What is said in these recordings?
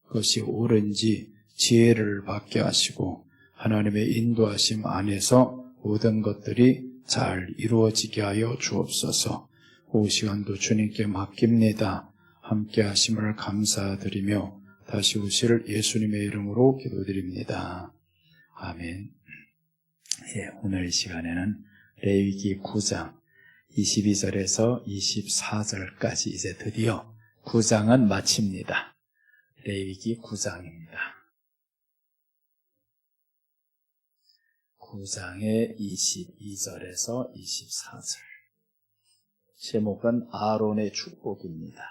것이 옳은지 지혜를 받게 하시고 하나님의 인도하심 안에서 모든 것들이 잘 이루어지게 하여 주옵소서. 이 시간도 주님께 맡깁니다. 함께 하심을 감사드리며 다시 오실 예수님의 이름으로 기도드립니다. 아멘. 오늘 이 시간에는 레위기 9장 22절에서 24절까지 이제 드디어 9장은 마칩니다. 레위기 9장입니다. 9장의 22절에서 24절. 제목은 아론의 축복입니다.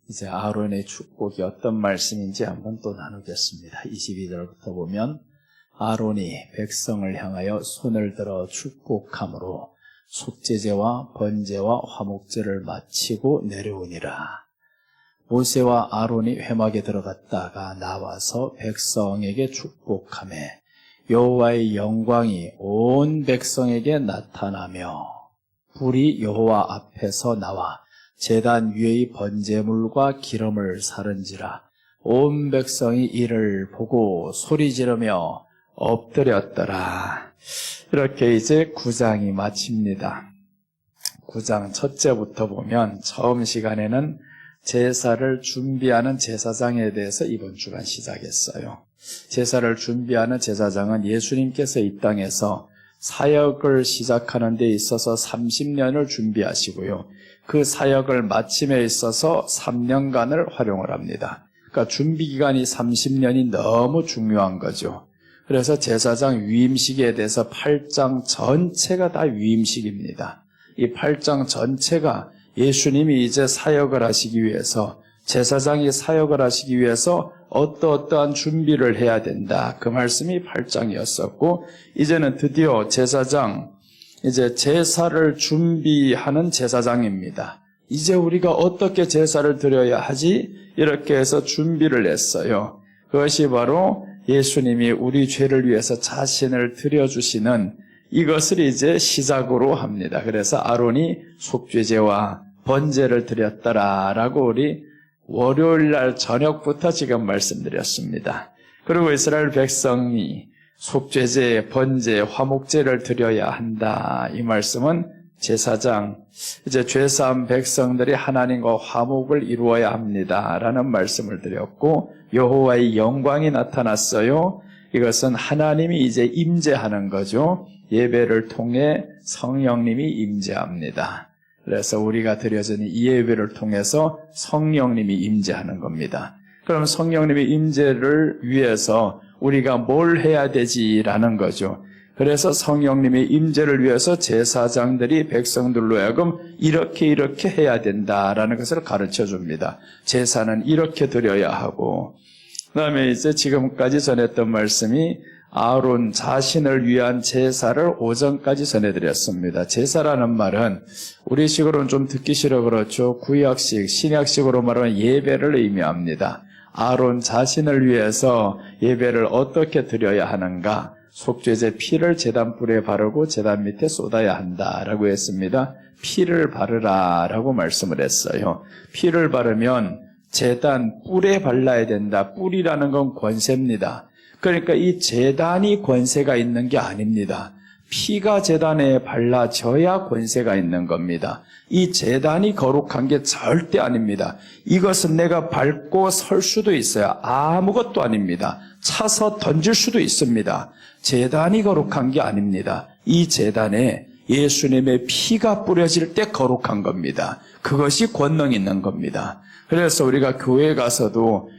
이제 아론의 축복이 어떤 말씀인지 한번 또 나누겠습니다. 22절부터 보면 아론이 백성을 향하여 손을 들어 축복함으로 속죄제와 번제와 화목제를 마치고 내려오니라. 모세와 아론이 회막에 들어갔다가 나와서 백성에게 축복하며 여호와의 영광이 온 백성에게 나타나며 불이 여호와 앞에서 나와 제단 위의 번제물과 기름을 사른지라. 온 백성이 이를 보고 소리 지르며 엎드렸더라. 이렇게 이제 9장이 마칩니다. 9장 첫째부터 보면 처음 시간에는 제사를 준비하는 제사장에 대해서 이번 주간 시작했어요. 제사를 준비하는 제사장은 예수님께서 이 땅에서 사역을 시작하는 데 있어서 30년을 준비하시고요. 그 사역을 마침에 있어서 3년간을 활용을 합니다. 그러니까 준비기간이 30년이 너무 중요한 거죠. 그래서 제사장 위임식에 대해서 8장 전체가 다 위임식입니다. 이 8장 전체가 예수님이 이제 사역을 하시기 위해서, 제사장이 사역을 하시기 위해서 어떠한 준비를 해야 된다. 그 말씀이 8장이었었고, 이제는 드디어 제사장, 이제 제사를 준비하는 제사장입니다. 이제 우리가 어떻게 제사를 드려야 하지? 이렇게 해서 준비를 했어요. 그것이 바로 예수님이 우리 죄를 위해서 자신을 드려주시는 이것을 이제 시작으로 합니다. 그래서 아론이 속죄제와 번제를 드렸더라라고 우리 월요일 날 저녁부터 지금 말씀드렸습니다. 그리고 이스라엘 백성이 속죄제, 번제, 화목제를 드려야 한다. 이 말씀은 제사장, 이제 죄사한 백성들이 하나님과 화목을 이루어야 합니다라는 말씀을 드렸고, 여호와의 영광이 나타났어요. 이것은 하나님이 이제 임재하는 거죠. 예배를 통해 성령님이 임재합니다. 그래서 우리가 드려지는 이 예배를 통해서 성령님이 임재하는 겁니다. 그럼 성령님의 임재를 위해서 우리가 뭘 해야 되지라는 거죠. 그래서 성령님의 임재를 위해서 제사장들이 백성들로 하여금 이렇게 해야 된다라는 것을 가르쳐 줍니다. 제사는 이렇게 드려야 하고, 그 다음에 이제 지금까지 전했던 말씀이 아론 자신을 위한 제사를 오전까지 전해드렸습니다. 제사라는 말은 우리식으로는 좀 듣기 싫어 그렇죠. 구약식, 신약식으로 말하면 예배를 의미합니다. 아론 자신을 위해서 예배를 어떻게 드려야 하는가? 속죄제 피를 제단불에 바르고 제단 밑에 쏟아야 한다라고 했습니다. 피를 바르라라고 말씀을 했어요. 피를 바르면 제단 뿔에 발라야 된다. 뿔이라는 건 권세입니다. 그러니까 이 제단이 권세가 있는 게 아닙니다. 피가 제단에 발라져야 권세가 있는 겁니다. 이 제단이 거룩한 게 절대 아닙니다. 이것은 내가 밟고 설 수도 있어요. 아무것도 아닙니다. 차서 던질 수도 있습니다. 제단이 거룩한 게 아닙니다. 이 제단에 예수님의 피가 뿌려질 때 거룩한 겁니다. 그것이 권능 있는 겁니다. 그래서 우리가 교회 가서도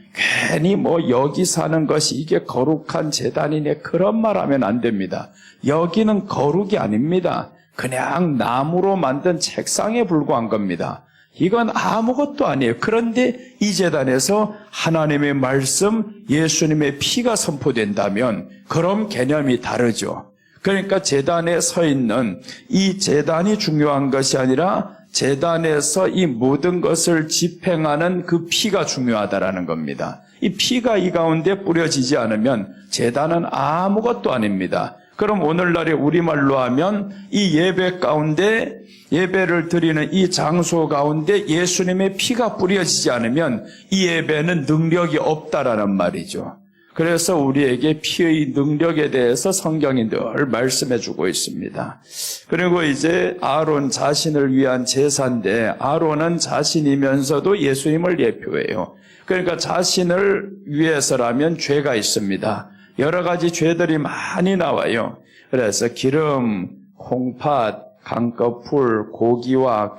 괜히 여기 사는 것이 이게 거룩한 제단이네 그런 말 하면 안 됩니다. 여기는 거룩이 아닙니다. 그냥 나무로 만든 책상에 불과한 겁니다. 이건 아무것도 아니에요. 그런데 이 제단에서 하나님의 말씀, 예수님의 피가 선포된다면 그럼 개념이 다르죠. 그러니까 제단에 서 있는 이 제단이 중요한 것이 아니라 제단에서 이 모든 것을 집행하는 그 피가 중요하다라는 겁니다. 이 피가 이 가운데 뿌려지지 않으면 제단은 아무것도 아닙니다. 그럼 오늘날에 우리말로 하면 이 예배 가운데 예배를 드리는 이 장소 가운데 예수님의 피가 뿌려지지 않으면 이 예배는 능력이 없다라는 말이죠. 그래서 우리에게 피의 능력에 대해서 성경이 늘 말씀해 주고 있습니다. 그리고 이제 아론 자신을 위한 제사인데 아론은 자신이면서도 예수님을 예표해요. 그러니까 자신을 위해서라면 죄가 있습니다. 여러 가지 죄들이 많이 나와요. 그래서 기름, 콩팥, 강꺼풀, 고기와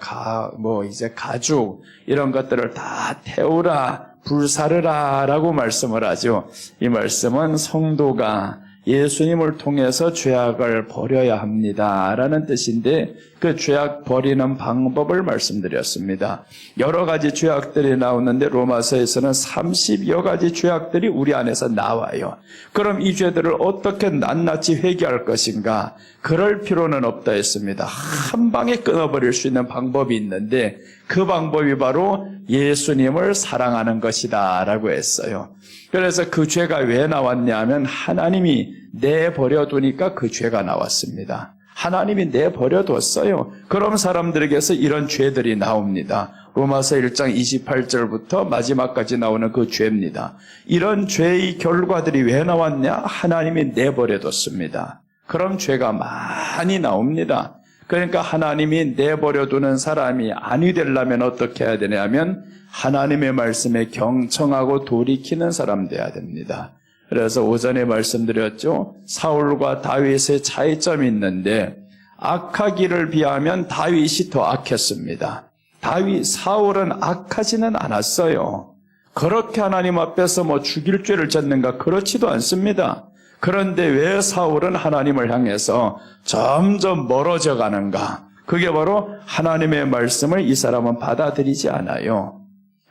가죽 이런 것들을 다 태우라, 불사르라 라고 말씀을 하죠. 이 말씀은 성도가 예수님을 통해서 죄악을 버려야 합니다 라는 뜻인데 그 죄악 버리는 방법을 말씀드렸습니다. 여러 가지 죄악들이 나오는데 로마서에서는 30여 가지 죄악들이 우리 안에서 나와요. 그럼 이 죄들을 어떻게 낱낱이 회개할 것인가? 그럴 필요는 없다 했습니다. 한 방에 끊어버릴 수 있는 방법이 있는데 그 방법이 바로 예수님을 사랑하는 것이다 라고 했어요. 그래서 그 죄가 왜 나왔냐 하면 하나님이 내버려두니까 그 죄가 나왔습니다. 하나님이 내버려뒀어요. 그럼 사람들에게서 이런 죄들이 나옵니다. 로마서 1장 28절부터 마지막까지 나오는 그 죄입니다. 이런 죄의 결과들이 왜 나왔냐? 하나님이 내버려뒀습니다. 그럼 죄가 많이 나옵니다. 그러니까 하나님이 내버려두는 사람이 아니 되려면 어떻게 해야 되냐면 하나님의 말씀에 경청하고 돌이키는 사람 돼야 됩니다. 그래서 오전에 말씀드렸죠. 사울과 다윗의 차이점이 있는데 악하기를 비하면 다윗이 더 악했습니다. 사울은 악하지는 않았어요. 그렇게 하나님 앞에서 죽일 죄를 졌는가? 그렇지도 않습니다. 그런데 왜 사울은 하나님을 향해서 점점 멀어져 가는가? 그게 바로 하나님의 말씀을 이 사람은 받아들이지 않아요.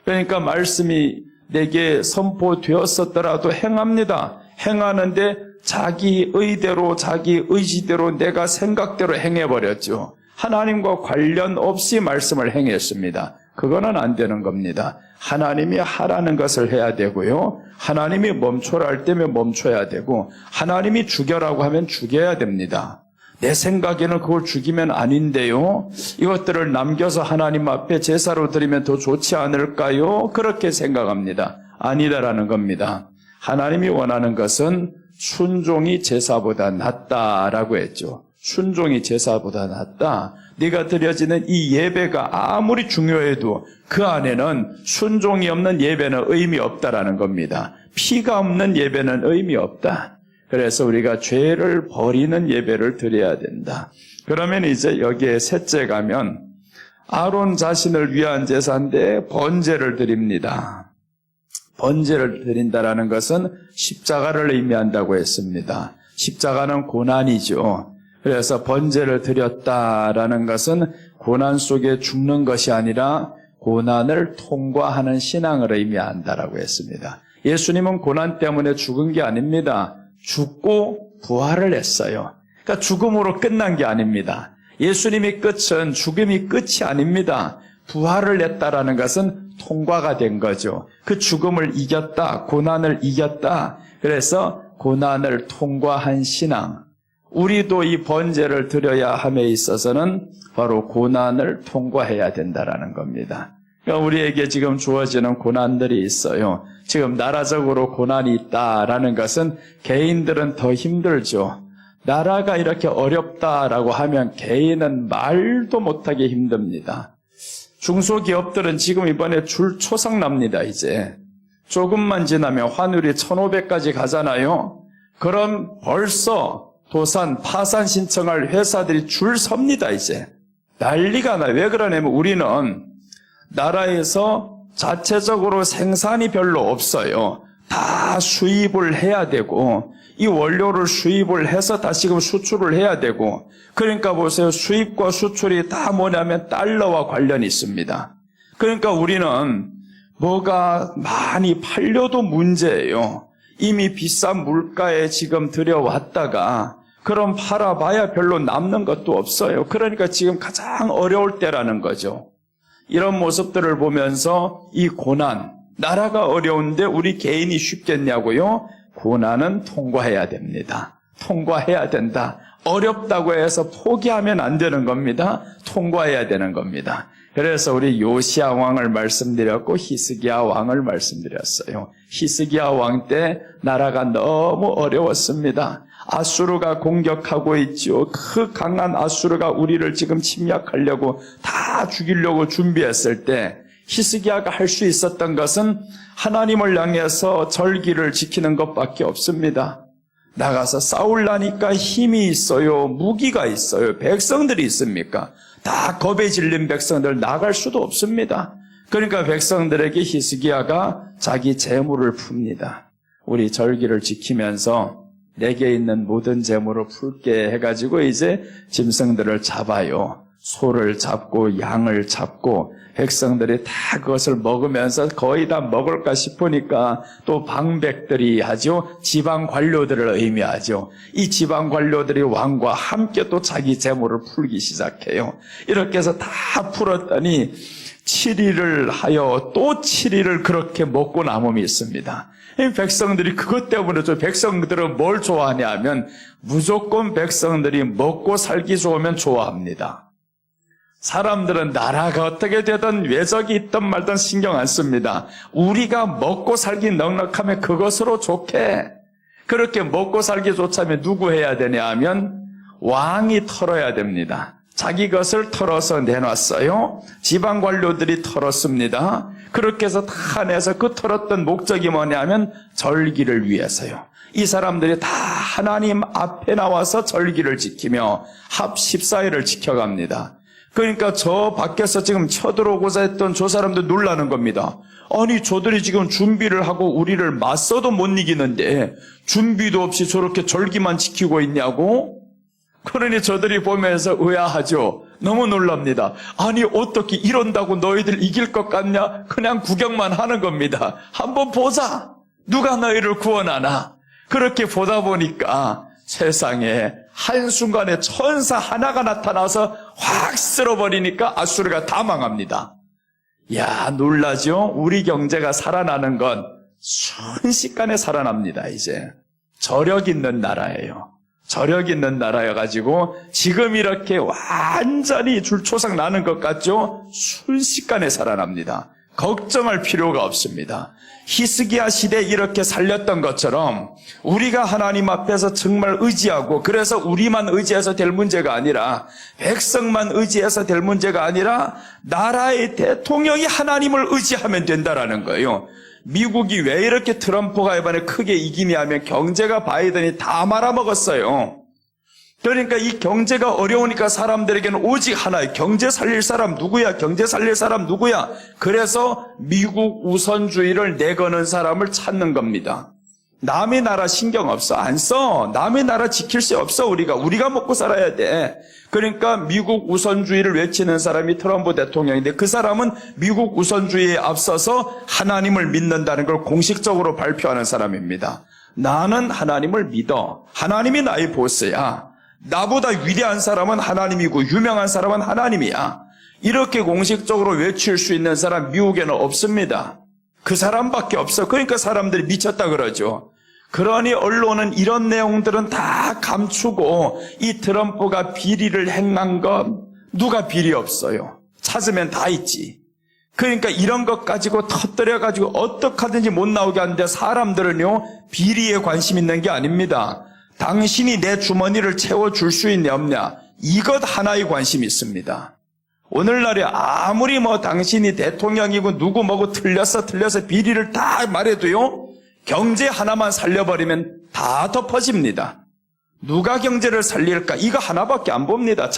그러니까 말씀이 내게 선포되었었더라도 행합니다. 행하는데 자기 의대로 자기 의지대로 내가 생각대로 행해버렸죠. 하나님과 관련 없이 말씀을 행했습니다. 그거는 안 되는 겁니다. 하나님이 하라는 것을 해야 되고요. 하나님이 멈춰라 할 때면 멈춰야 되고 하나님이 죽여라고 하면 죽여야 됩니다. 내 생각에는 그걸 죽이면 아닌데요. 이것들을 남겨서 하나님 앞에 제사로 드리면 더 좋지 않을까요? 그렇게 생각합니다. 아니다라는 겁니다. 하나님이 원하는 것은 순종이 제사보다 낫다라고 했죠. 순종이 제사보다 낫다. 네가 드려지는 이 예배가 아무리 중요해도 그 안에는 순종이 없는 예배는 의미 없다라는 겁니다. 피가 없는 예배는 의미 없다. 그래서 우리가 죄를 버리는 예배를 드려야 된다. 그러면 이제 여기에 셋째 가면 아론 자신을 위한 제사인데 번제를 드립니다. 번제를 드린다라는 것은 십자가를 의미한다고 했습니다. 십자가는 고난이죠. 그래서 번제를 드렸다라는 것은 고난 속에 죽는 것이 아니라 고난을 통과하는 신앙을 의미한다라고 했습니다. 예수님은 고난 때문에 죽은 게 아닙니다. 죽고 부활을 했어요. 그러니까 죽음으로 끝난 게 아닙니다. 예수님의 끝은 죽음이 끝이 아닙니다. 부활을 했다라는 것은 통과가 된 거죠. 그 죽음을 이겼다, 고난을 이겼다. 그래서 고난을 통과한 신앙. 우리도 이 번제를 드려야 함에 있어서는 바로 고난을 통과해야 된다라는 겁니다. 그러니까 우리에게 지금 주어지는 고난들이 있어요. 지금 나라적으로 고난이 있다라는 것은 개인들은 더 힘들죠. 나라가 이렇게 어렵다라고 하면 개인은 말도 못하게 힘듭니다. 중소기업들은 지금 이번에 줄 초상납니다. 이제 조금만 지나면 환율이 1,500까지 가잖아요. 그럼 벌써 도산, 파산 신청할 회사들이 줄 섭니다. 이제 난리가 나요. 왜 그러냐면 우리는 나라에서 자체적으로 생산이 별로 없어요. 다 수입을 해야 되고 이 원료를 수입을 해서 다시금 수출을 해야 되고 그러니까 보세요. 수입과 수출이 다 뭐냐면 달러와 관련이 있습니다. 그러니까 우리는 뭐가 많이 팔려도 문제예요. 이미 비싼 물가에 지금 들여왔다가 그럼 팔아봐야 별로 남는 것도 없어요. 그러니까 지금 가장 어려울 때라는 거죠. 이런 모습들을 보면서 이 고난, 나라가 어려운데 우리 개인이 쉽겠냐고요? 고난은 통과해야 됩니다. 통과해야 된다. 어렵다고 해서 포기하면 안 되는 겁니다. 통과해야 되는 겁니다. 그래서 우리 요시야 왕을 말씀드렸고 히스기야 왕을 말씀드렸어요. 히스기야 왕 때 나라가 너무 어려웠습니다. 아수르가 공격하고 있죠. 그 강한 아수르가 우리를 지금 침략하려고 다 죽이려고 준비했을 때 히스기야가 할 수 있었던 것은 하나님을 향해서 절기를 지키는 것밖에 없습니다. 나가서 싸우려니까 힘이 있어요. 무기가 있어요. 백성들이 있습니까? 다 겁에 질린 백성들 나갈 수도 없습니다. 그러니까 백성들에게 히스기야가 자기 재물을 풉니다. 우리 절기를 지키면서 내게 있는 모든 재물을 풀게 해가지고 이제 짐승들을 잡아요. 소를 잡고 양을 잡고 백성들이 다 그것을 먹으면서 거의 다 먹을까 싶으니까 또 방백들이 하죠. 지방 관료들을 의미하죠. 이 지방 관료들이 왕과 함께 또 자기 재물을 풀기 시작해요. 이렇게 해서 다 풀었더니 7일을 하여 또 7일을 그렇게 먹고 남음이 있습니다. 백성들이 그것 때문에 백성들은 뭘 좋아하냐 하면 무조건 백성들이 먹고 살기 좋으면 좋아합니다. 사람들은 나라가 어떻게 되든 외적이 있든 말든 신경 안 씁니다. 우리가 먹고 살기 넉넉하면 그것으로 좋게. 그렇게 먹고 살기 좋다면 누구 해야 되냐 하면 왕이 털어야 됩니다. 자기 것을 털어서 내놨어요. 지방 관료들이 털었습니다. 그렇게 해서 다 내서 그 털었던 목적이 뭐냐면 절기를 위해서요. 이 사람들이 다 하나님 앞에 나와서 절기를 지키며 합 14일을 지켜갑니다. 그러니까 저 밖에서 지금 쳐들어오고자 했던 저 사람들 놀라는 겁니다. 아니 저들이 지금 준비를 하고 우리를 맞서도 못 이기는데 준비도 없이 저렇게 절기만 지키고 있냐고? 그러니 저들이 보면서 의아하죠. 너무 놀랍니다. 아니 어떻게 이런다고 너희들 이길 것 같냐? 그냥 구경만 하는 겁니다. 한번 보자. 누가 너희를 구원하나? 그렇게 보다 보니까 세상에 한순간에 천사 하나가 나타나서 확 쓸어버리니까 아수르가 다 망합니다. 야, 놀라죠? 우리 경제가 살아나는 건 순식간에 살아납니다, 이제. 저력 있는 나라예요. 저력 있는 나라여가지고 지금 이렇게 완전히 줄초상 나는 것 같죠? 순식간에 살아납니다. 걱정할 필요가 없습니다. 히스기야 시대에 이렇게 살렸던 것처럼 우리가 하나님 앞에서 정말 의지하고 그래서 우리만 의지해서 될 문제가 아니라 백성만 의지해서 될 문제가 아니라 나라의 대통령이 하나님을 의지하면 된다라는 거예요. 미국이 왜 이렇게 트럼프가 이번에 크게 이기냐 하면 경제가 바이든이 다 말아먹었어요. 그러니까 이 경제가 어려우니까 사람들에게는 오직 하나의 경제 살릴 사람 누구야? 경제 살릴 사람 누구야? 그래서 미국 우선주의를 내거는 사람을 찾는 겁니다. 남의 나라 신경 없어. 안 써. 남의 나라 지킬 수 없어. 우리가 먹고 살아야 돼. 그러니까 미국 우선주의를 외치는 사람이 트럼프 대통령인데 그 사람은 미국 우선주의에 앞서서 하나님을 믿는다는 걸 공식적으로 발표하는 사람입니다. 나는 하나님을 믿어. 하나님이 나의 보스야. 나보다 위대한 사람은 하나님이고 유명한 사람은 하나님이야. 이렇게 공식적으로 외칠 수 있는 사람 미국에는 없습니다. 그 사람밖에 없어. 그러니까 사람들이 미쳤다 그러죠. 그러니 언론은 이런 내용들은 다 감추고 이 트럼프가 비리를 행한 건 누가 비리 없어요. 찾으면 다 있지. 그러니까 이런 것 가지고 터뜨려가지고 어떻게 하든지 못 나오게 하는데 사람들은요 비리에 관심 있는 게 아닙니다. 당신이 내 주머니를 채워줄 수 있냐 없냐 이것 하나에 관심이 있습니다. 오늘날에 아무리 당신이 대통령이고 누구 뭐고 틀려서 비리를 다 말해도요 경제 하나만 살려버리면 다 덮어집니다. 누가 경제를 살릴까 이거 하나밖에 안 봅니다.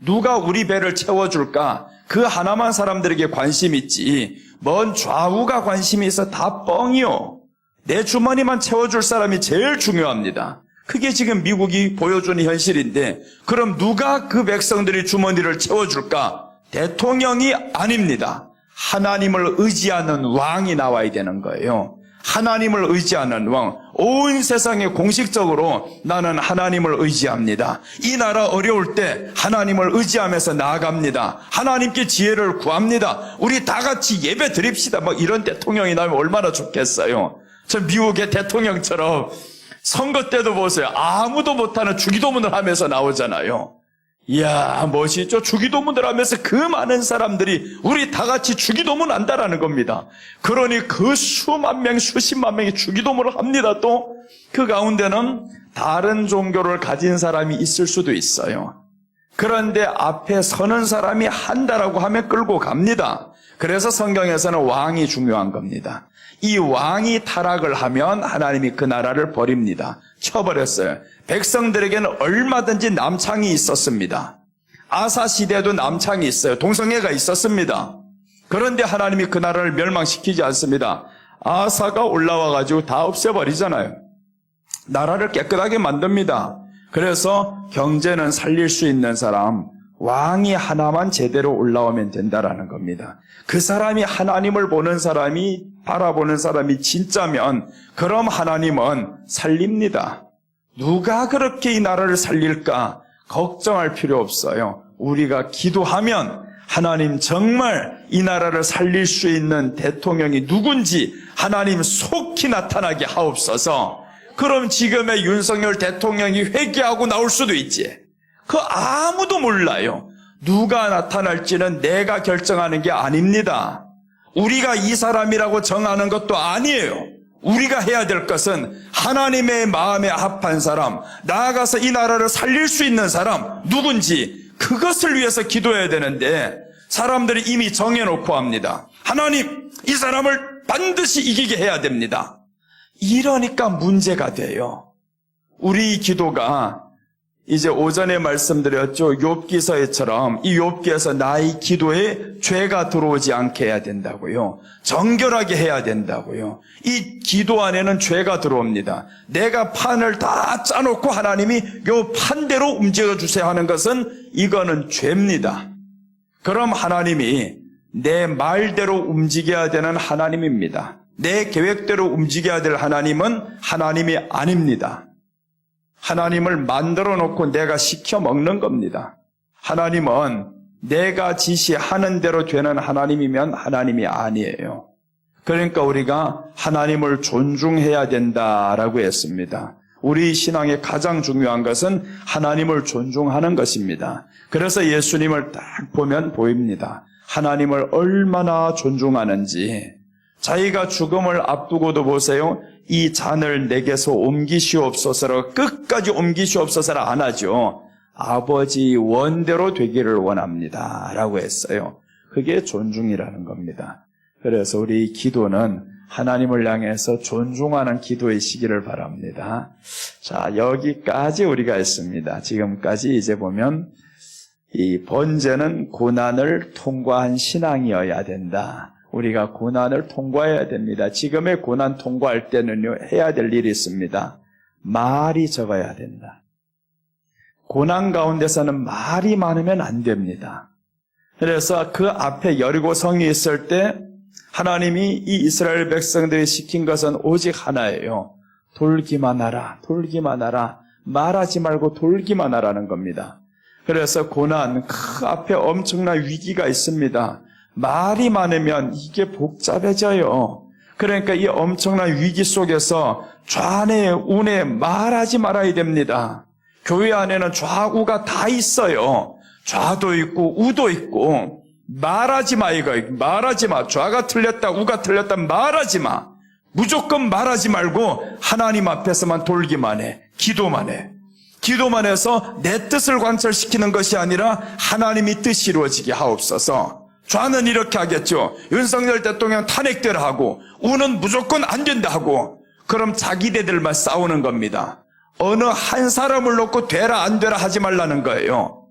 누가 우리 배를 채워줄까 그 하나만 사람들에게 관심이 있지 뭔 좌우가 관심이 있어 다 뻥이요. 내 주머니만 채워줄 사람이 제일 중요합니다. 그게 지금 미국이 보여주는 현실인데 그럼 누가 그 백성들의 주머니를 채워줄까? 대통령이 아닙니다. 하나님을 의지하는 왕이 나와야 되는 거예요. 하나님을 의지하는 왕. 온 세상에 공식적으로 나는 하나님을 의지합니다. 이 나라 어려울 때 하나님을 의지하면서 나아갑니다. 하나님께 지혜를 구합니다. 우리 다 같이 예배 드립시다. 이런 대통령이 나오면 얼마나 좋겠어요. 저 미국의 대통령처럼 선거 때도 보세요. 아무도 못하는 주기도문을 하면서 나오잖아요. 이야, 멋있죠? 주기도문을 하면서 그 많은 사람들이 우리 다 같이 주기도문 한다라는 겁니다. 그러니 그 수만 명, 수십만 명이 주기도문을 합니다. 또 그 가운데는 다른 종교를 가진 사람이 있을 수도 있어요. 그런데 앞에 서는 사람이 한다라고 하면 끌고 갑니다. 그래서 성경에서는 왕이 중요한 겁니다. 이 왕이 타락을 하면 하나님이 그 나라를 버립니다. 쳐버렸어요. 백성들에게는 얼마든지 남창이 있었습니다. 아사 시대에도 남창이 있어요. 동성애가 있었습니다. 그런데 하나님이 그 나라를 멸망시키지 않습니다. 아사가 올라와가지고 다 없애버리잖아요. 나라를 깨끗하게 만듭니다. 그래서 경제는 살릴 수 있는 사람, 왕이 하나만 제대로 올라오면 된다라는 겁니다. 그 사람이 하나님을 보는 사람이, 바라보는 사람이 진짜면 그럼 하나님은 살립니다. 누가 그렇게 이 나라를 살릴까 걱정할 필요 없어요. 우리가 기도하면 하나님 정말 이 나라를 살릴 수 있는 대통령이 누군지 하나님 속히 나타나게 하옵소서. 그럼 지금의 윤석열 대통령이 회개하고 나올 수도 있지. 그 아무도 몰라요. 누가 나타날지는 내가 결정하는 게 아닙니다. 우리가 이 사람이라고 정하는 것도 아니에요. 우리가 해야 될 것은 하나님의 마음에 합한 사람, 나아가서 이 나라를 살릴 수 있는 사람 누군지 그것을 위해서 기도해야 되는데 사람들이 이미 정해놓고 합니다. 하나님, 이 사람을 반드시 이기게 해야 됩니다. 이러니까 문제가 돼요. 우리 기도가 이제 오전에 말씀드렸죠. 욥기서에처럼 이 욥기에서 나의 기도에 죄가 들어오지 않게 해야 된다고요. 정결하게 해야 된다고요. 이 기도 안에는 죄가 들어옵니다. 내가 판을 다 짜놓고 하나님이 요 판대로 움직여주세요 하는 것은 이거는 죄입니다. 그럼 하나님이 내 말대로 움직여야 되는 하나님입니다. 내 계획대로 움직여야 될 하나님은 하나님이 아닙니다. 하나님을 만들어 놓고 내가 시켜 먹는 겁니다. 하나님은 내가 지시하는 대로 되는 하나님이면 하나님이 아니에요. 그러니까 우리가 하나님을 존중해야 된다라고 했습니다. 우리 신앙의 가장 중요한 것은 하나님을 존중하는 것입니다. 그래서 예수님을 딱 보면 보입니다. 하나님을 얼마나 존중하는지. 자기가 죽음을 앞두고도 보세요. 이 잔을 내게서 옮기시옵소서로 끝까지 옮기시옵소서를 안 하죠. 아버지 원대로 되기를 원합니다 라고 했어요. 그게 존중이라는 겁니다. 그래서 우리 기도는 하나님을 향해서 존중하는 기도의 시기를 바랍니다. 자, 여기까지 우리가 했습니다. 지금까지 이제 보면 이 번제는 고난을 통과한 신앙이어야 된다. 우리가 고난을 통과해야 됩니다. 지금의 고난 통과할 때는요, 해야 될 일이 있습니다. 말이 적어야 된다. 고난 가운데서는 말이 많으면 안 됩니다. 그래서 그 앞에 여리고성이 있을 때 하나님이 이 이스라엘 백성들이 시킨 것은 오직 하나예요. 돌기만 하라, 돌기만 하라. 말하지 말고 돌기만 하라는 겁니다. 그래서 고난, 그 앞에 엄청난 위기가 있습니다. 말이 많으면 이게 복잡해져요. 그러니까 이 엄청난 위기 속에서 좌뇌, 우뇌 말하지 말아야 됩니다. 교회 안에는 좌우가 다 있어요. 좌도 있고 우도 있고 말하지 마 이거. 말하지 마. 좌가 틀렸다 우가 틀렸다 말하지 마. 무조건 말하지 말고 하나님 앞에서만 돌기만 해. 기도만 해. 기도만 해서 내 뜻을 관철시키는 것이 아니라 하나님이 뜻이 이루어지게 하옵소서. 좌는 이렇게 하겠죠. 윤석열 대통령 탄핵되라 하고 우는 무조건 안 된다 하고 그럼 자기네들만 싸우는 겁니다. 어느 한 사람을 놓고 되라 안 되라 하지 말라는 거예요.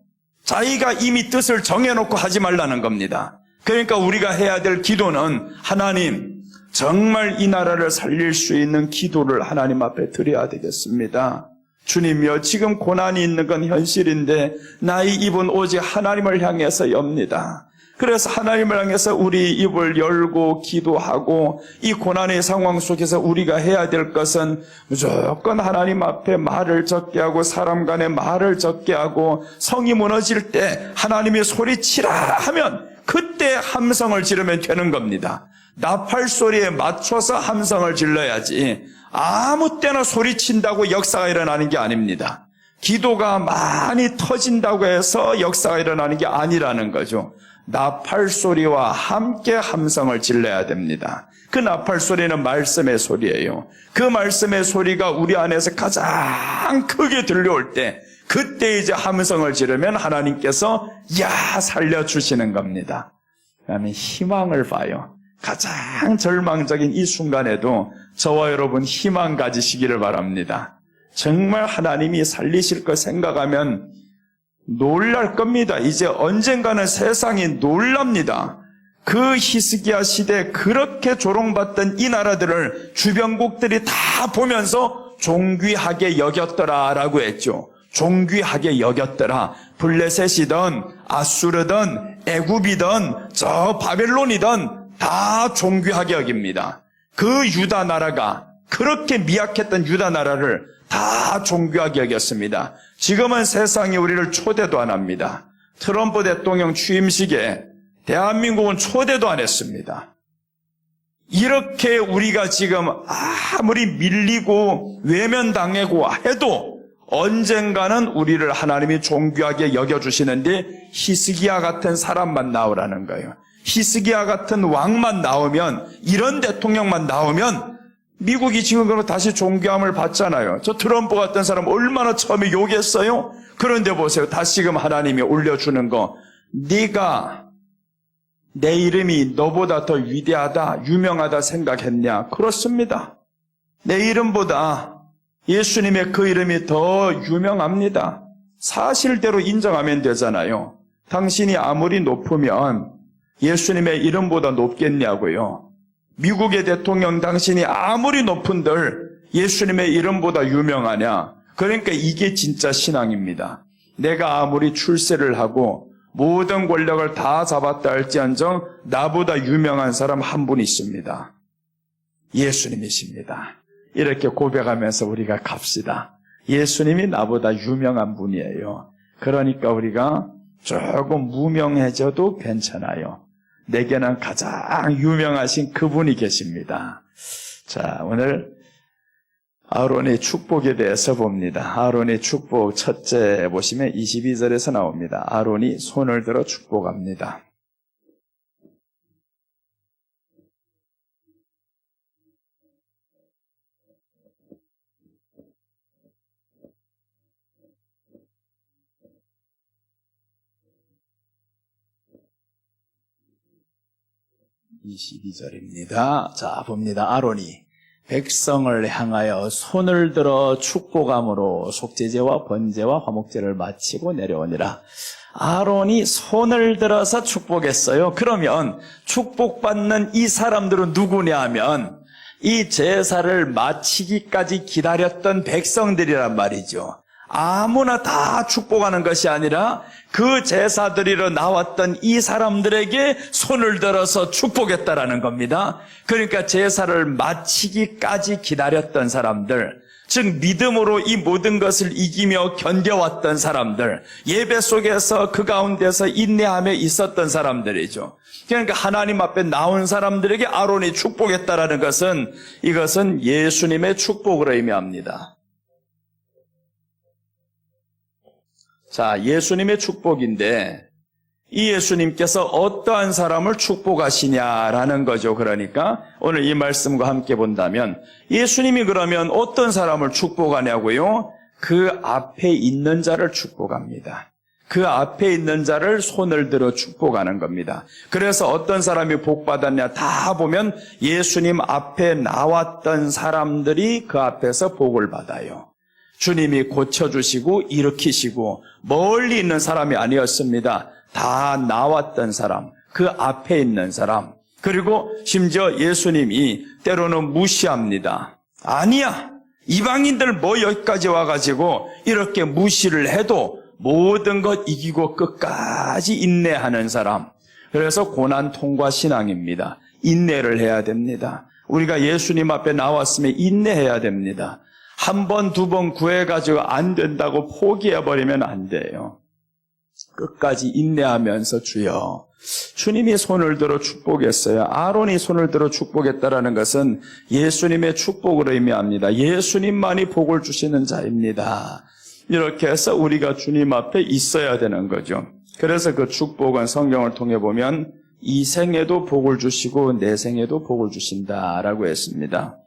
자기가 이미 뜻을 정해놓고 하지 말라는 겁니다. 그러니까 우리가 해야 될 기도는 하나님 정말 이 나라를 살릴 수 있는 기도를 하나님 앞에 드려야 되겠습니다. 주님이여 지금 고난이 있는 건 현실인데 나의 입은 오직 하나님을 향해서 엽니다. 그래서 하나님을 향해서 우리 입을 열고 기도하고 이 고난의 상황 속에서 우리가 해야 될 것은 무조건 하나님 앞에 말을 적게 하고 사람 간에 말을 적게 하고 성이 무너질 때 하나님이 소리치라 하면 그때 함성을 지르면 되는 겁니다. 나팔 소리에 맞춰서 함성을 질러야지 아무 때나 소리친다고 역사가 일어나는 게 아닙니다. 기도가 많이 터진다고 해서 역사가 일어나는 게 아니라는 거죠. 나팔 소리와 함께 함성을 질러야 됩니다. 그 나팔 소리는 말씀의 소리예요. 그 말씀의 소리가 우리 안에서 가장 크게 들려올 때, 그때 이제 함성을 지르면 하나님께서 살려주시는 겁니다. 그다음에 희망을 봐요. 가장 절망적인 이 순간에도 저와 여러분 희망 가지시기를 바랍니다. 정말 하나님이 살리실 거 생각하면 놀랄 겁니다. 이제 언젠가는 세상이 놀랍니다. 그 히스기야 시대에 그렇게 조롱받던 이 나라들을 주변국들이 다 보면서 존귀하게 여겼더라라고 했죠. 존귀하게 여겼더라. 블레셋이든 아수르든 애굽이든 저 바벨론이든 다 존귀하게 여깁니다. 그 유다 나라가, 그렇게 미약했던 유다 나라를 다 존귀하게 여겼습니다. 지금은 세상이 우리를 초대도 안 합니다. 트럼프 대통령 취임식에 대한민국은 초대도 안 했습니다. 이렇게 우리가 지금 아무리 밀리고 외면당하고 해도 언젠가는 우리를 하나님이 존귀하게 여겨주시는데 히스기야 같은 사람만 나오라는 거예요. 히스기야 같은 왕만 나오면, 이런 대통령만 나오면 미국이 지금 그럼 다시 존귀함을 받잖아요. 저 트럼프 같은 사람 얼마나 처음에 욕했어요? 그런데 보세요. 다시금 하나님이 올려주는 거. 네가 내 이름이 너보다 더 위대하다, 유명하다 생각했냐? 그렇습니다. 내 이름보다 예수님의 그 이름이 더 유명합니다. 사실대로 인정하면 되잖아요. 당신이 아무리 높으면 예수님의 이름보다 높겠냐고요. 미국의 대통령 당신이 아무리 높은들 예수님의 이름보다 유명하냐? 그러니까 이게 진짜 신앙입니다. 내가 아무리 출세를 하고 모든 권력을 다 잡았다 할지언정 나보다 유명한 사람 한 분 있습니다. 예수님이십니다. 이렇게 고백하면서 우리가 갑시다. 예수님이 나보다 유명한 분이에요. 그러니까 우리가 조금 무명해져도 괜찮아요. 내게는 가장 유명하신 그분이 계십니다. 자, 오늘 아론의 축복에 대해서 봅니다. 아론의 축복 첫째 보시면 22절에서 나옵니다. 아론이 손을 들어 축복합니다. 자, 봅니다. 아론이 백성을 향하여 손을 들어 축복함으로 속죄제와 번제와 화목제를 마치고 내려오니라. 아론이 손을 들어서 축복했어요. 그러면 축복받는 이 사람들은 누구냐 하면 이 제사를 마치기까지 기다렸던 백성들이란 말이죠. 아무나 다 축복하는 것이 아니라 그 제사 드리러 나왔던 이 사람들에게 손을 들어서 축복했다라는 겁니다. 그러니까 제사를 마치기까지 기다렸던 사람들, 즉 믿음으로 이 모든 것을 이기며 견뎌왔던 사람들, 예배 속에서 그 가운데서 인내하며 있었던 사람들이죠. 그러니까 하나님 앞에 나온 사람들에게 아론이 축복했다라는 것은, 이것은 예수님의 축복을 의미합니다. 자, 예수님의 축복인데 이 예수님께서 어떠한 사람을 축복하시냐라는 거죠. 그러니까 오늘 이 말씀과 함께 본다면 예수님이 그러면 어떤 사람을 축복하냐고요? 그 앞에 있는 자를 축복합니다. 그 앞에 있는 자를 손을 들어 축복하는 겁니다. 그래서 어떤 사람이 복받았냐 다 보면 예수님 앞에 나왔던 사람들이 그 앞에서 복을 받아요. 주님이 고쳐주시고 일으키시고 멀리 있는 사람이 아니었습니다. 다 나왔던 사람, 그 앞에 있는 사람. 그리고 심지어 예수님이 때로는 무시합니다. 아니야, 이방인들 뭐 여기까지 와가지고 이렇게 무시를 해도 모든 것 이기고 끝까지 인내하는 사람. 그래서 고난 통과 신앙입니다. 인내를 해야 됩니다. 우리가 예수님 앞에 나왔으면 인내해야 됩니다. 한 번, 두 번 구해가지고 안 된다고 포기해버리면 안 돼요. 끝까지 인내하면서 주여, 주님이 손을 들어 축복했어요. 아론이 손을 들어 축복했다라는 것은 예수님의 축복을 의미합니다. 예수님만이 복을 주시는 자입니다. 이렇게 해서 우리가 주님 앞에 있어야 되는 거죠. 그래서 그 축복은 성경을 통해 보면 이 생에도 복을 주시고 내 생에도 복을 주신다라고 했습니다.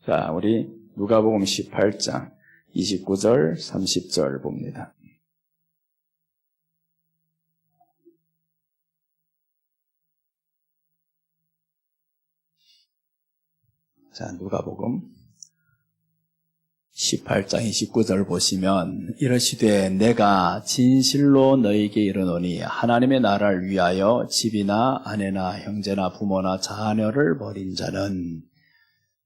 자, 우리 누가복음 18장 29절 30절 봅니다. 자, 누가복음 18장 29절 보시면 이러시되 내가 진실로 너희에게 이르노니 하나님의 나라를 위하여 집이나 아내나 형제나 부모나 자녀를 버린 자는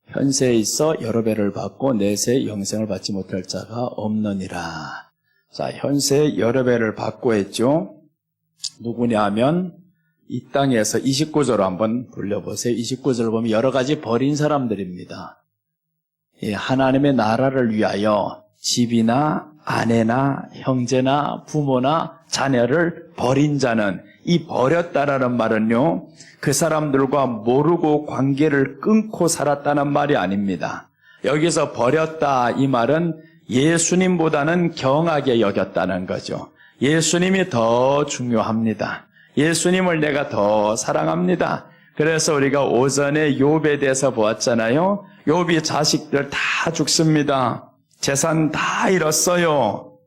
현세에 있어 여러 배를 받고 내세 영생을 받지 못할 자가 없느니라. 자, 현세에 여러 배를 받고 했죠. 누구냐 하면 이 땅에서 29절로 한번 돌려보세요. 29절을 보면 여러 가지 버린 사람들입니다. 하나님의 나라를 위하여 집이나 아내나 형제나 부모나 자녀를 버린 자는, 이 버렸다라는 말은요, 그 사람들과 모르고 관계를 끊고 살았다는 말이 아닙니다. 여기서 버렸다 이 말은 예수님보다는 경하게 여겼다는 거죠. 예수님이 더 중요합니다. 예수님을 내가 더 사랑합니다. 그래서 우리가 오전에 욥에 대해서 보았잖아요. 욥이 자식들 다 죽습니다. 재산 다 잃었어요.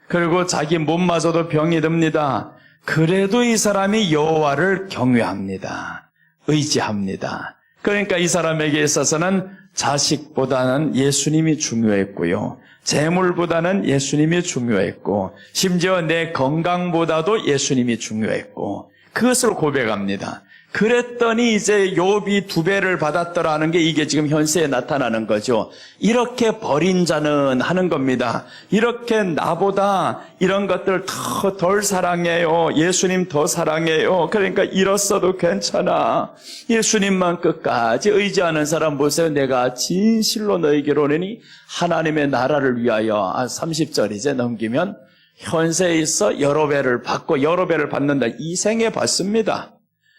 그리고 자기 몸마저도 병이 듭니다. 그래도 이 사람이 여호와를 경외합니다. 의지합니다. 그러니까 이 사람에게 있어서는 자식보다는 예수님이 중요했고요. 재물보다는 예수님이 중요했고, 심지어 내 건강보다도 예수님이 중요했고, 그것을 고백합니다. 그랬더니 이제 욥이 2배를 받았더라는 게 이게 지금 현세에 나타나는 거죠. 이렇게 버린 자는 하는 겁니다. 이렇게 나보다 이런 것들 더 덜 사랑해요. 예수님 더 사랑해요. 그러니까 잃었어도 괜찮아. 예수님만 끝까지 의지하는 사람 보세요. 내가 진실로 너희에게로 오니 하나님의 나라를 위하여, 30절 이제 넘기면 현세에 있어 여러 배를 받고 여러 배를 받는다. 이 생에 받습니다.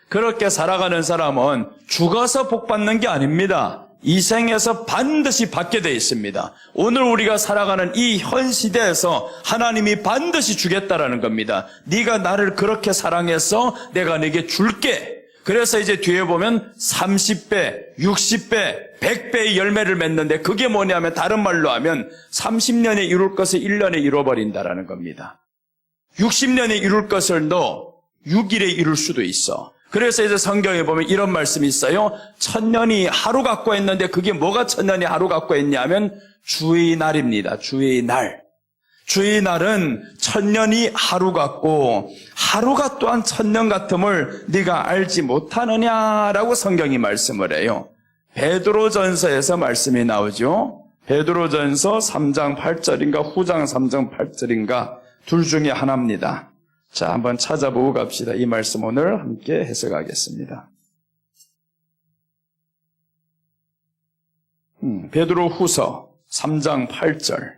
그렇게 살아가는 사람은 죽어서 복 받는 게 아닙니다. 이 생에서 반드시 받게 되어 있습니다. 오늘 우리가 살아가는 이 현 시대에서 하나님이 반드시 주겠다라는 겁니다. 네가 나를 그렇게 사랑해서 내가 네게 줄게. 그래서 이제 뒤에 보면 30배, 60배, 100배의 열매를 맺는데 그게 뭐냐면 다른 말로 하면 30년에 이룰 것을 1년에 이뤄버린다라는 겁니다. 60년에 이룰 것을 너 6일에 이룰 수도 있어. 그래서 이제 성경에 보면 이런 말씀이 있어요. 1000년이 하루 갖고 했는데 그게 뭐가 1000년이 하루 갖고 했냐면 주의 날입니다. 주의 날. 주의 날은 1000년이 하루 같고 하루가 또한 1000년 같음을 네가 알지 못하느냐라고 성경이 말씀을 해요. 베드로전서에서 말씀이 나오죠. 베드로전서 3장 8절인가 후장 3장 8절인가 둘 중에 하나입니다. 자, 한번 찾아보고 갑시다. 이 말씀 오늘 함께 해석하겠습니다. 베드로 후서 3장 8절.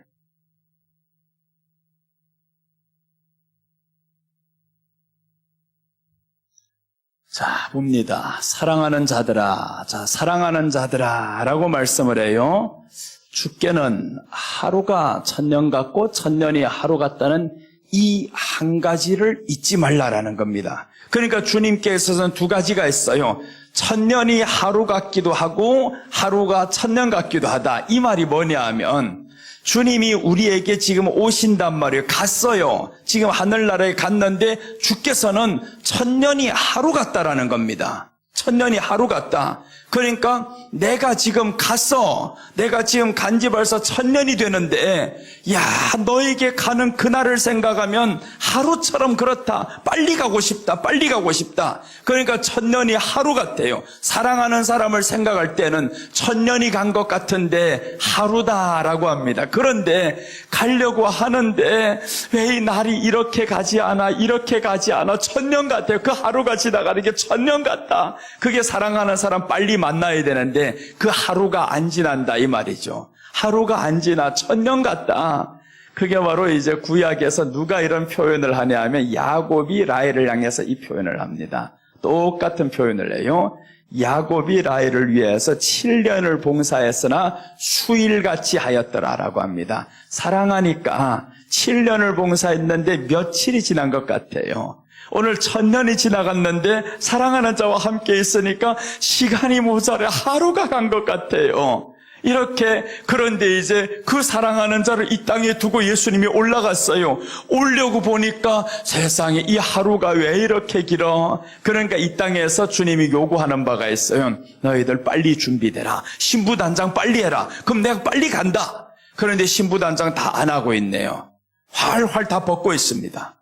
자, 봅니다. 사랑하는 자들아, 자, 사랑하는 자들아 라고 말씀을 해요. 주께는 하루가 1000년 같고 1000년이 하루 같다는 이 한 가지를 잊지 말라라는 겁니다. 그러니까 주님께 있어서는 2가지가 있어요. 1000년이 하루 같기도 하고 하루가 1000년 같기도 하다. 이 말이 뭐냐 하면 주님이 우리에게 지금 오신단 말이에요. 갔어요. 지금 하늘나라에 갔는데 주께서는 1000년이 하루 같다라는 겁니다. 1000년이 하루 같다. 그러니까 내가 지금 갔어. 내가 지금 간지 벌써 1000년이 되는데 야, 너에게 가는 그날을 생각하면 하루처럼 그렇다. 빨리 가고 싶다. 빨리 가고 싶다. 그러니까 1000년이 하루 같아요. 사랑하는 사람을 생각할 때는 1000년이 간 것 같은데 하루다라고 합니다. 그런데 가려고 하는데 왜 이 날이 이렇게 가지 않아? 이렇게 가지 않아? 1000년 같아요. 그 하루가 지나가는 게 1000년 같다. 그게 사랑하는 사람 빨리 만나야 되는데 그 하루가 안 지난다 이 말이죠. 하루가 안 지나 1000년 같다. 그게 바로 이제 구약에서 누가 이런 표현을 하냐 하면 야곱이 라헬을 향해서 이 표현을 합니다. 똑같은 표현을 해요. 야곱이 라헬을 위해서 7년을 봉사했으나 수일같이 하였더라라고 합니다. 사랑하니까 7년을 봉사했는데 며칠이 지난 것 같아요. 오늘 1000년이 지나갔는데 사랑하는 자와 함께 있으니까 시간이 모자라 하루가 간 것 같아요. 이렇게 그런데 이제 그 사랑하는 자를 이 땅에 두고 예수님이 올라갔어요. 오려고 보니까 세상에 이 하루가 왜 이렇게 길어? 그러니까 이 땅에서 주님이 요구하는 바가 있어요. 너희들 빨리 준비되라. 신부단장 빨리 해라. 그럼 내가 빨리 간다. 그런데 신부단장 다 안 하고 있네요. 활활 다 벗고 있습니다.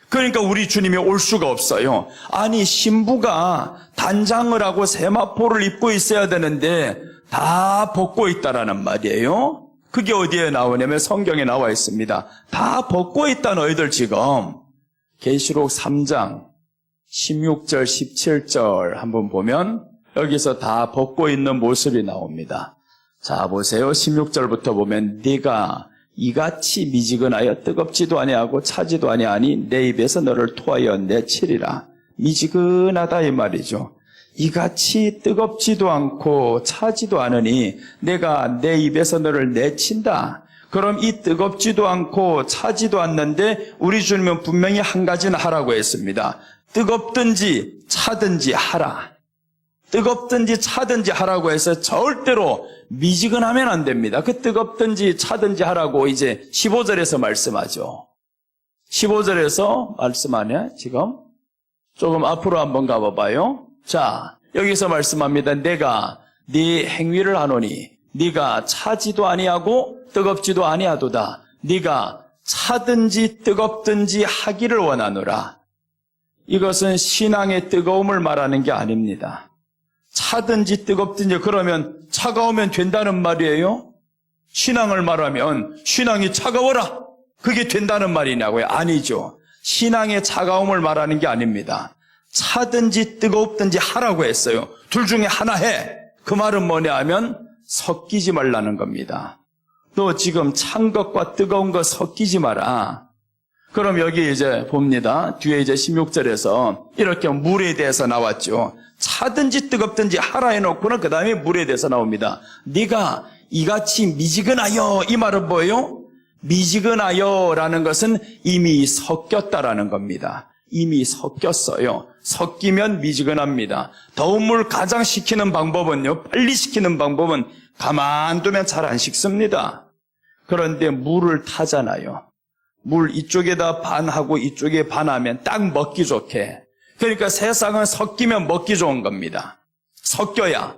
그러니까 우리 주님이 올 수가 없어요. 아니 신부가 단장을 하고 세마포를 입고 있어야 되는데 다 벗고 있다라는 말이에요. 그게 어디에 나오냐면 성경에 나와 있습니다. 다 벗고 있다 너희들 지금. 계시록 3장 16절 17절 한번 보면 여기서 다 벗고 있는 모습이 나옵니다. 자 보세요. 16절부터 보면 네가 이같이 미지근하여 뜨겁지도 아니하고 차지도 아니하니 내 입에서 너를 토하여 내치리라. 미지근하다 이 말이죠. 이같이 뜨겁지도 않고 차지도 않으니 내가 내 입에서 너를 내친다. 그럼 이 뜨겁지도 않고 차지도 않는데 우리 주님은 분명히 한 가지는 하라고 했습니다. 뜨겁든지 차든지 하라. 뜨겁든지 차든지 하라고 해서 절대로 미지근하면 안 됩니다. 그 뜨겁든지 차든지 하라고 이제 15절에서 말씀하죠. 15절에서 말씀하냐 지금? 조금 앞으로 한번 가봐봐요. 자, 여기서 말씀합니다. 내가 네 행위를 하노니 네가 차지도 아니하고 뜨겁지도 아니하도다. 네가 차든지 뜨겁든지 하기를 원하노라. 이것은 신앙의 뜨거움을 말하는 게 아닙니다. 차든지 뜨겁든지 그러면 차가우면 된다는 말이에요? 신앙을 말하면 신앙이 차가워라. 그게 된다는 말이냐고요? 아니죠. 신앙의 차가움을 말하는 게 아닙니다. 차든지 뜨겁든지 하라고 했어요. 둘 중에 하나 해. 그 말은 뭐냐 하면 섞이지 말라는 겁니다. 너 지금 찬 것과 뜨거운 것 섞이지 마라. 그럼 여기 이제 봅니다. 뒤에 이제 16절에서 이렇게 물에 대해서 나왔죠. 차든지 뜨겁든지 하라 해놓고는 그 다음에 물에 대해서 나옵니다. 네가 이같이 미지근하여 이 말은 뭐예요? 미지근하여라는 것은 이미 섞였다라는 겁니다. 이미 섞였어요. 섞이면 미지근합니다. 더운 물 가장 식히는 방법은요. 빨리 식히는 방법은 가만두면 잘 안 식습니다. 그런데 물을 타잖아요. 물 이쪽에다 반하고 이쪽에 반하면 딱 먹기 좋게. 그러니까 세상은 섞이면 먹기 좋은 겁니다. 섞여야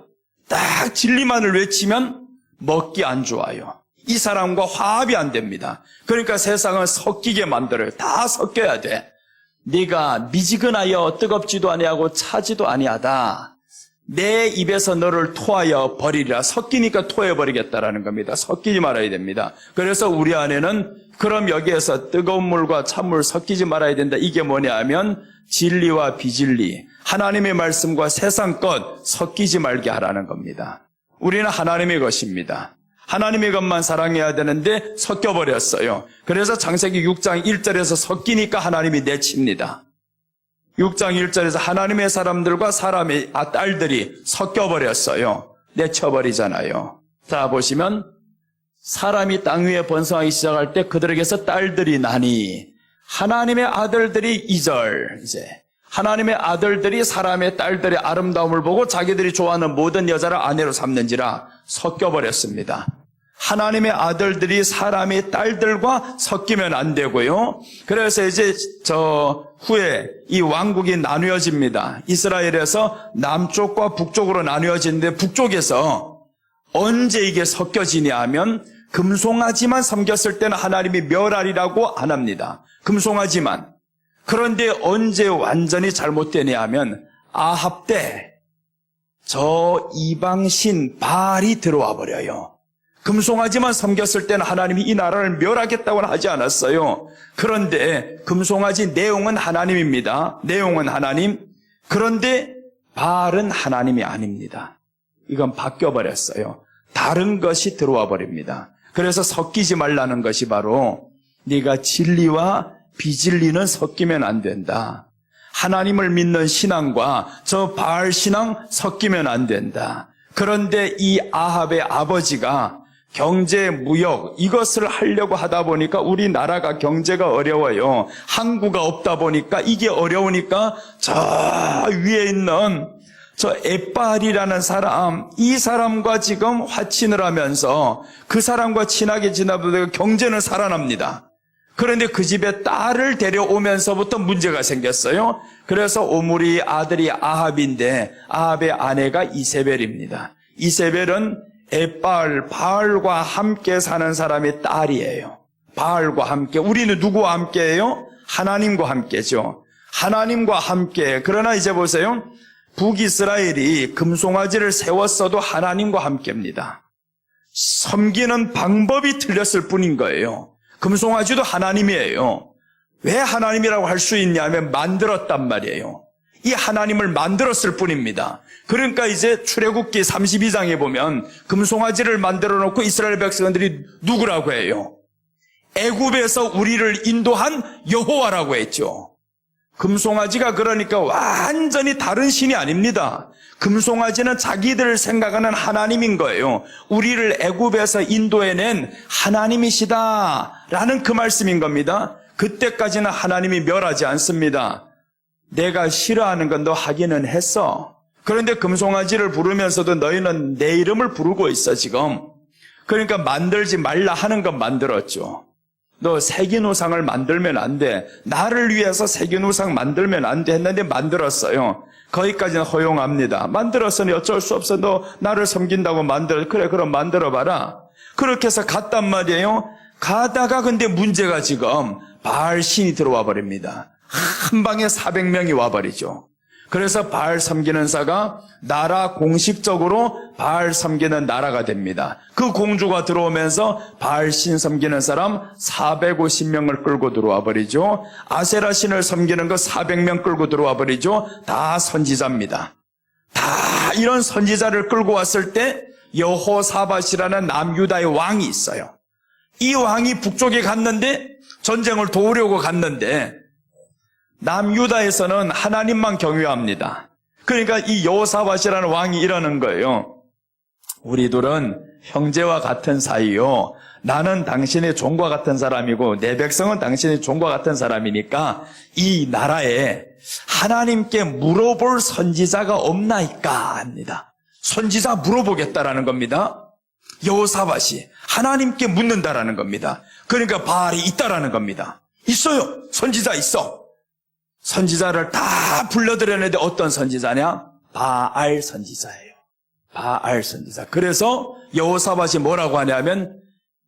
딱 진리만을 외치면 먹기 안 좋아요. 이 사람과 화합이 안 됩니다. 그러니까 세상은 섞이게 만들어요. 다 섞여야 돼. 네가 미지근하여 뜨겁지도 아니하고 차지도 아니하다. 내 입에서 너를 토하여 버리리라. 섞이니까 토해버리겠다라는 겁니다. 섞이지 말아야 됩니다. 그래서 우리 안에는 그럼 여기에서 뜨거운 물과 찬물 섞이지 말아야 된다. 이게 뭐냐 하면 진리와 비진리, 하나님의 말씀과 세상 것 섞이지 말게 하라는 겁니다. 우리는 하나님의 것입니다. 하나님의 것만 사랑해야 되는데 섞여버렸어요. 그래서 창세기 6장 1절에서 섞이니까 하나님이 내칩니다. 6장 1절에서 하나님의 사람들과 사람의 딸들이 섞여버렸어요. 내쳐버리잖아요. 자 보시면 사람이 땅 위에 번성하기 시작할 때 그들에게서 딸들이 나니 하나님의 아들들이 2절 이제 하나님의 아들들이 사람의 딸들의 아름다움을 보고 자기들이 좋아하는 모든 여자를 아내로 삼는지라 섞여버렸습니다. 하나님의 아들들이 사람의 딸들과 섞이면 안 되고요. 그래서 이제 저 후에 이 왕국이 나뉘어집니다. 이스라엘에서 남쪽과 북쪽으로 나뉘어지는데 북쪽에서 언제 이게 섞여지냐 하면 금송아지만 섬겼을 때는 하나님이 멸하리라고 안 합니다. 금송아지만. 그런데 언제 완전히 잘못되냐 하면 아합 때 저 이방신 바알이 들어와 버려요. 금송아지만 섬겼을 때는 하나님이 이 나라를 멸하겠다고는 하지 않았어요. 그런데 금송아지 내용은 하나님입니다. 내용은 하나님. 그런데 바알은 하나님이 아닙니다. 이건 바뀌어버렸어요. 다른 것이 들어와 버립니다. 그래서 섞이지 말라는 것이 바로 네가 진리와 비진리는 섞이면 안 된다. 하나님을 믿는 신앙과 저 바알 신앙 섞이면 안 된다. 그런데 이 아합의 아버지가 경제, 무역 이것을 하려고 하다 보니까 우리나라가 경제가 어려워요. 항구가 없다 보니까 이게 어려우니까 저 위에 있는 저 에빨이라는 사람, 이 사람과 지금 화친을 하면서 그 사람과 친하게 지나보다 경제는 살아납니다. 그런데 그 집에 딸을 데려오면서부터 문제가 생겼어요. 그래서 오므리 아들이 아합인데 아합의 아내가 이세벨입니다. 이세벨은 에빨, 바알과 함께 사는 사람의 딸이에요. 바알과 함께. 우리는 누구와 함께해요? 하나님과 함께죠. 하나님과 함께. 그러나 이제 보세요. 북이스라엘이 금송아지를 세웠어도 하나님과 함께입니다. 섬기는 방법이 틀렸을 뿐인 거예요. 금송아지도 하나님이에요. 왜 하나님이라고 할 수 있냐면 만들었단 말이에요. 이 하나님을 만들었을 뿐입니다. 그러니까 이제 출애굽기 32장에 보면 금송아지를 만들어 놓고 이스라엘 백성들이 누구라고 해요? 애굽에서 우리를 인도한 여호와라고 했죠. 금송아지가 그러니까 완전히 다른 신이 아닙니다. 금송아지는 자기들을 생각하는 하나님인 거예요. 우리를 애굽에서 인도해낸 하나님이시다라는 그 말씀인 겁니다. 그때까지는 하나님이 멸하지 않습니다. 내가 싫어하는 건 너 하기는 했어. 그런데 금송아지를 부르면서도 너희는 내 이름을 부르고 있어 지금. 그러니까 만들지 말라 하는 건 만들었죠. 너 새긴 우상을 만들면 안 돼. 나를 위해서 새긴 우상 만들면 안 돼 했는데 만들었어요. 거기까지는 허용합니다. 만들었으니 어쩔 수 없어. 너 나를 섬긴다고 만들어. 그래 그럼 만들어봐라. 그렇게 해서 갔단 말이에요. 가다가 근데 문제가 지금 바알 신이 들어와 버립니다. 한 방에 400명이 와버리죠. 그래서 바알 섬기는 자가 나라 공식적으로 바알 섬기는 나라가 됩니다. 그 공주가 들어오면서 바알 신 섬기는 사람 450명을 끌고 들어와 버리죠. 아세라 신을 섬기는 거 400명 끌고 들어와 버리죠. 다 선지자입니다. 다 이런 선지자를 끌고 왔을 때 여호사밧이라는 남유다의 왕이 있어요. 이 왕이 북쪽에 갔는데 전쟁을 도우려고 갔는데 남유다에서는 하나님만 경외합니다. 그러니까 이 여호사밧이라는 왕이 이러는 거예요. 우리들은 형제와 같은 사이요. 나는 당신의 종과 같은 사람이고 내 백성은 당신의 종과 같은 사람이니까 이 나라에 하나님께 물어볼 선지자가 없나이까 합니다. 선지자 물어보겠다라는 겁니다. 여호사밧이 하나님께 묻는다라는 겁니다. 그러니까 바알이 있다라는 겁니다. 있어요. 선지자 있어. 선지자를 다 불러들였는데 어떤 선지자냐? 바알 선지자예요. 바알 선지자. 그래서 여호사밧이 뭐라고 하냐면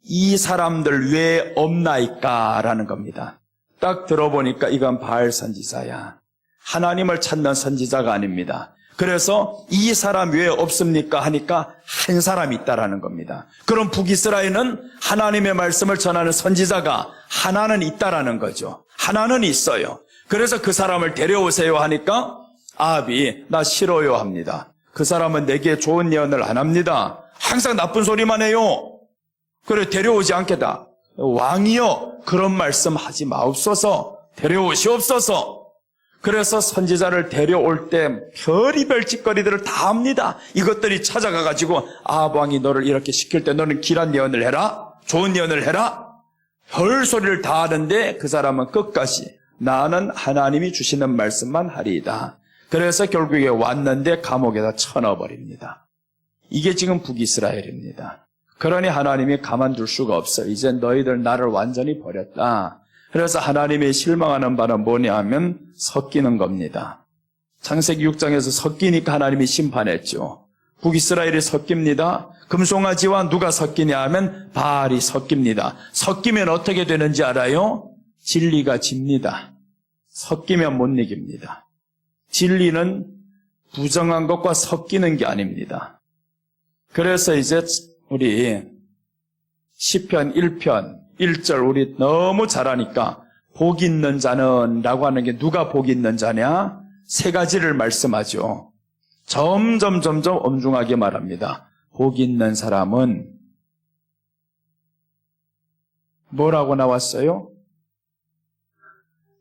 이 사람들 왜 없나이까? 라는 겁니다. 딱 들어보니까 이건 바알 선지자야. 하나님을 찾는 선지자가 아닙니다. 그래서 이 사람 왜 없습니까? 하니까 한 사람이 있다라는 겁니다. 그럼 북이스라엘은 하나님의 말씀을 전하는 선지자가 하나는 있다라는 거죠. 하나는 있어요. 그래서 그 사람을 데려오세요 하니까 아합이 나 싫어요 합니다. 그 사람은 내게 좋은 예언을 안 합니다. 항상 나쁜 소리만 해요. 그래 데려오지 않겠다. 왕이여 그런 말씀 하지 마옵소서. 데려오시옵소서. 그래서 선지자를 데려올 때 별의별 짓거리들을 다 합니다. 이것들이 찾아가가지고 아합 왕이 너를 이렇게 시킬 때 너는 길한 예언을 해라. 좋은 예언을 해라. 별 소리를 다 하는데 그 사람은 끝까지 나는 하나님이 주시는 말씀만 하리이다. 그래서 결국에 왔는데 감옥에다 쳐넣어버립니다. 이게 지금 북이스라엘입니다. 그러니 하나님이 가만둘 수가 없어요. 이제 너희들 나를 완전히 버렸다. 그래서 하나님이 실망하는 바는 뭐냐 하면 섞이는 겁니다. 창세기 6장에서 섞이니까 하나님이 심판했죠. 북이스라엘이 섞입니다. 금송아지와 누가 섞이냐 하면 바알이 섞입니다. 섞이면 어떻게 되는지 알아요? 진리가 집니다. 섞이면 못 이깁니다. 진리는 부정한 것과 섞이는 게 아닙니다. 그래서 이제 우리 시편 1편 1절 우리 너무 잘하니까 복 있는 자는 라고 하는 게 누가 복 있는 자냐? 세 가지를 말씀하죠. 점점 엄중하게 말합니다. 복 있는 사람은 뭐라고 나왔어요?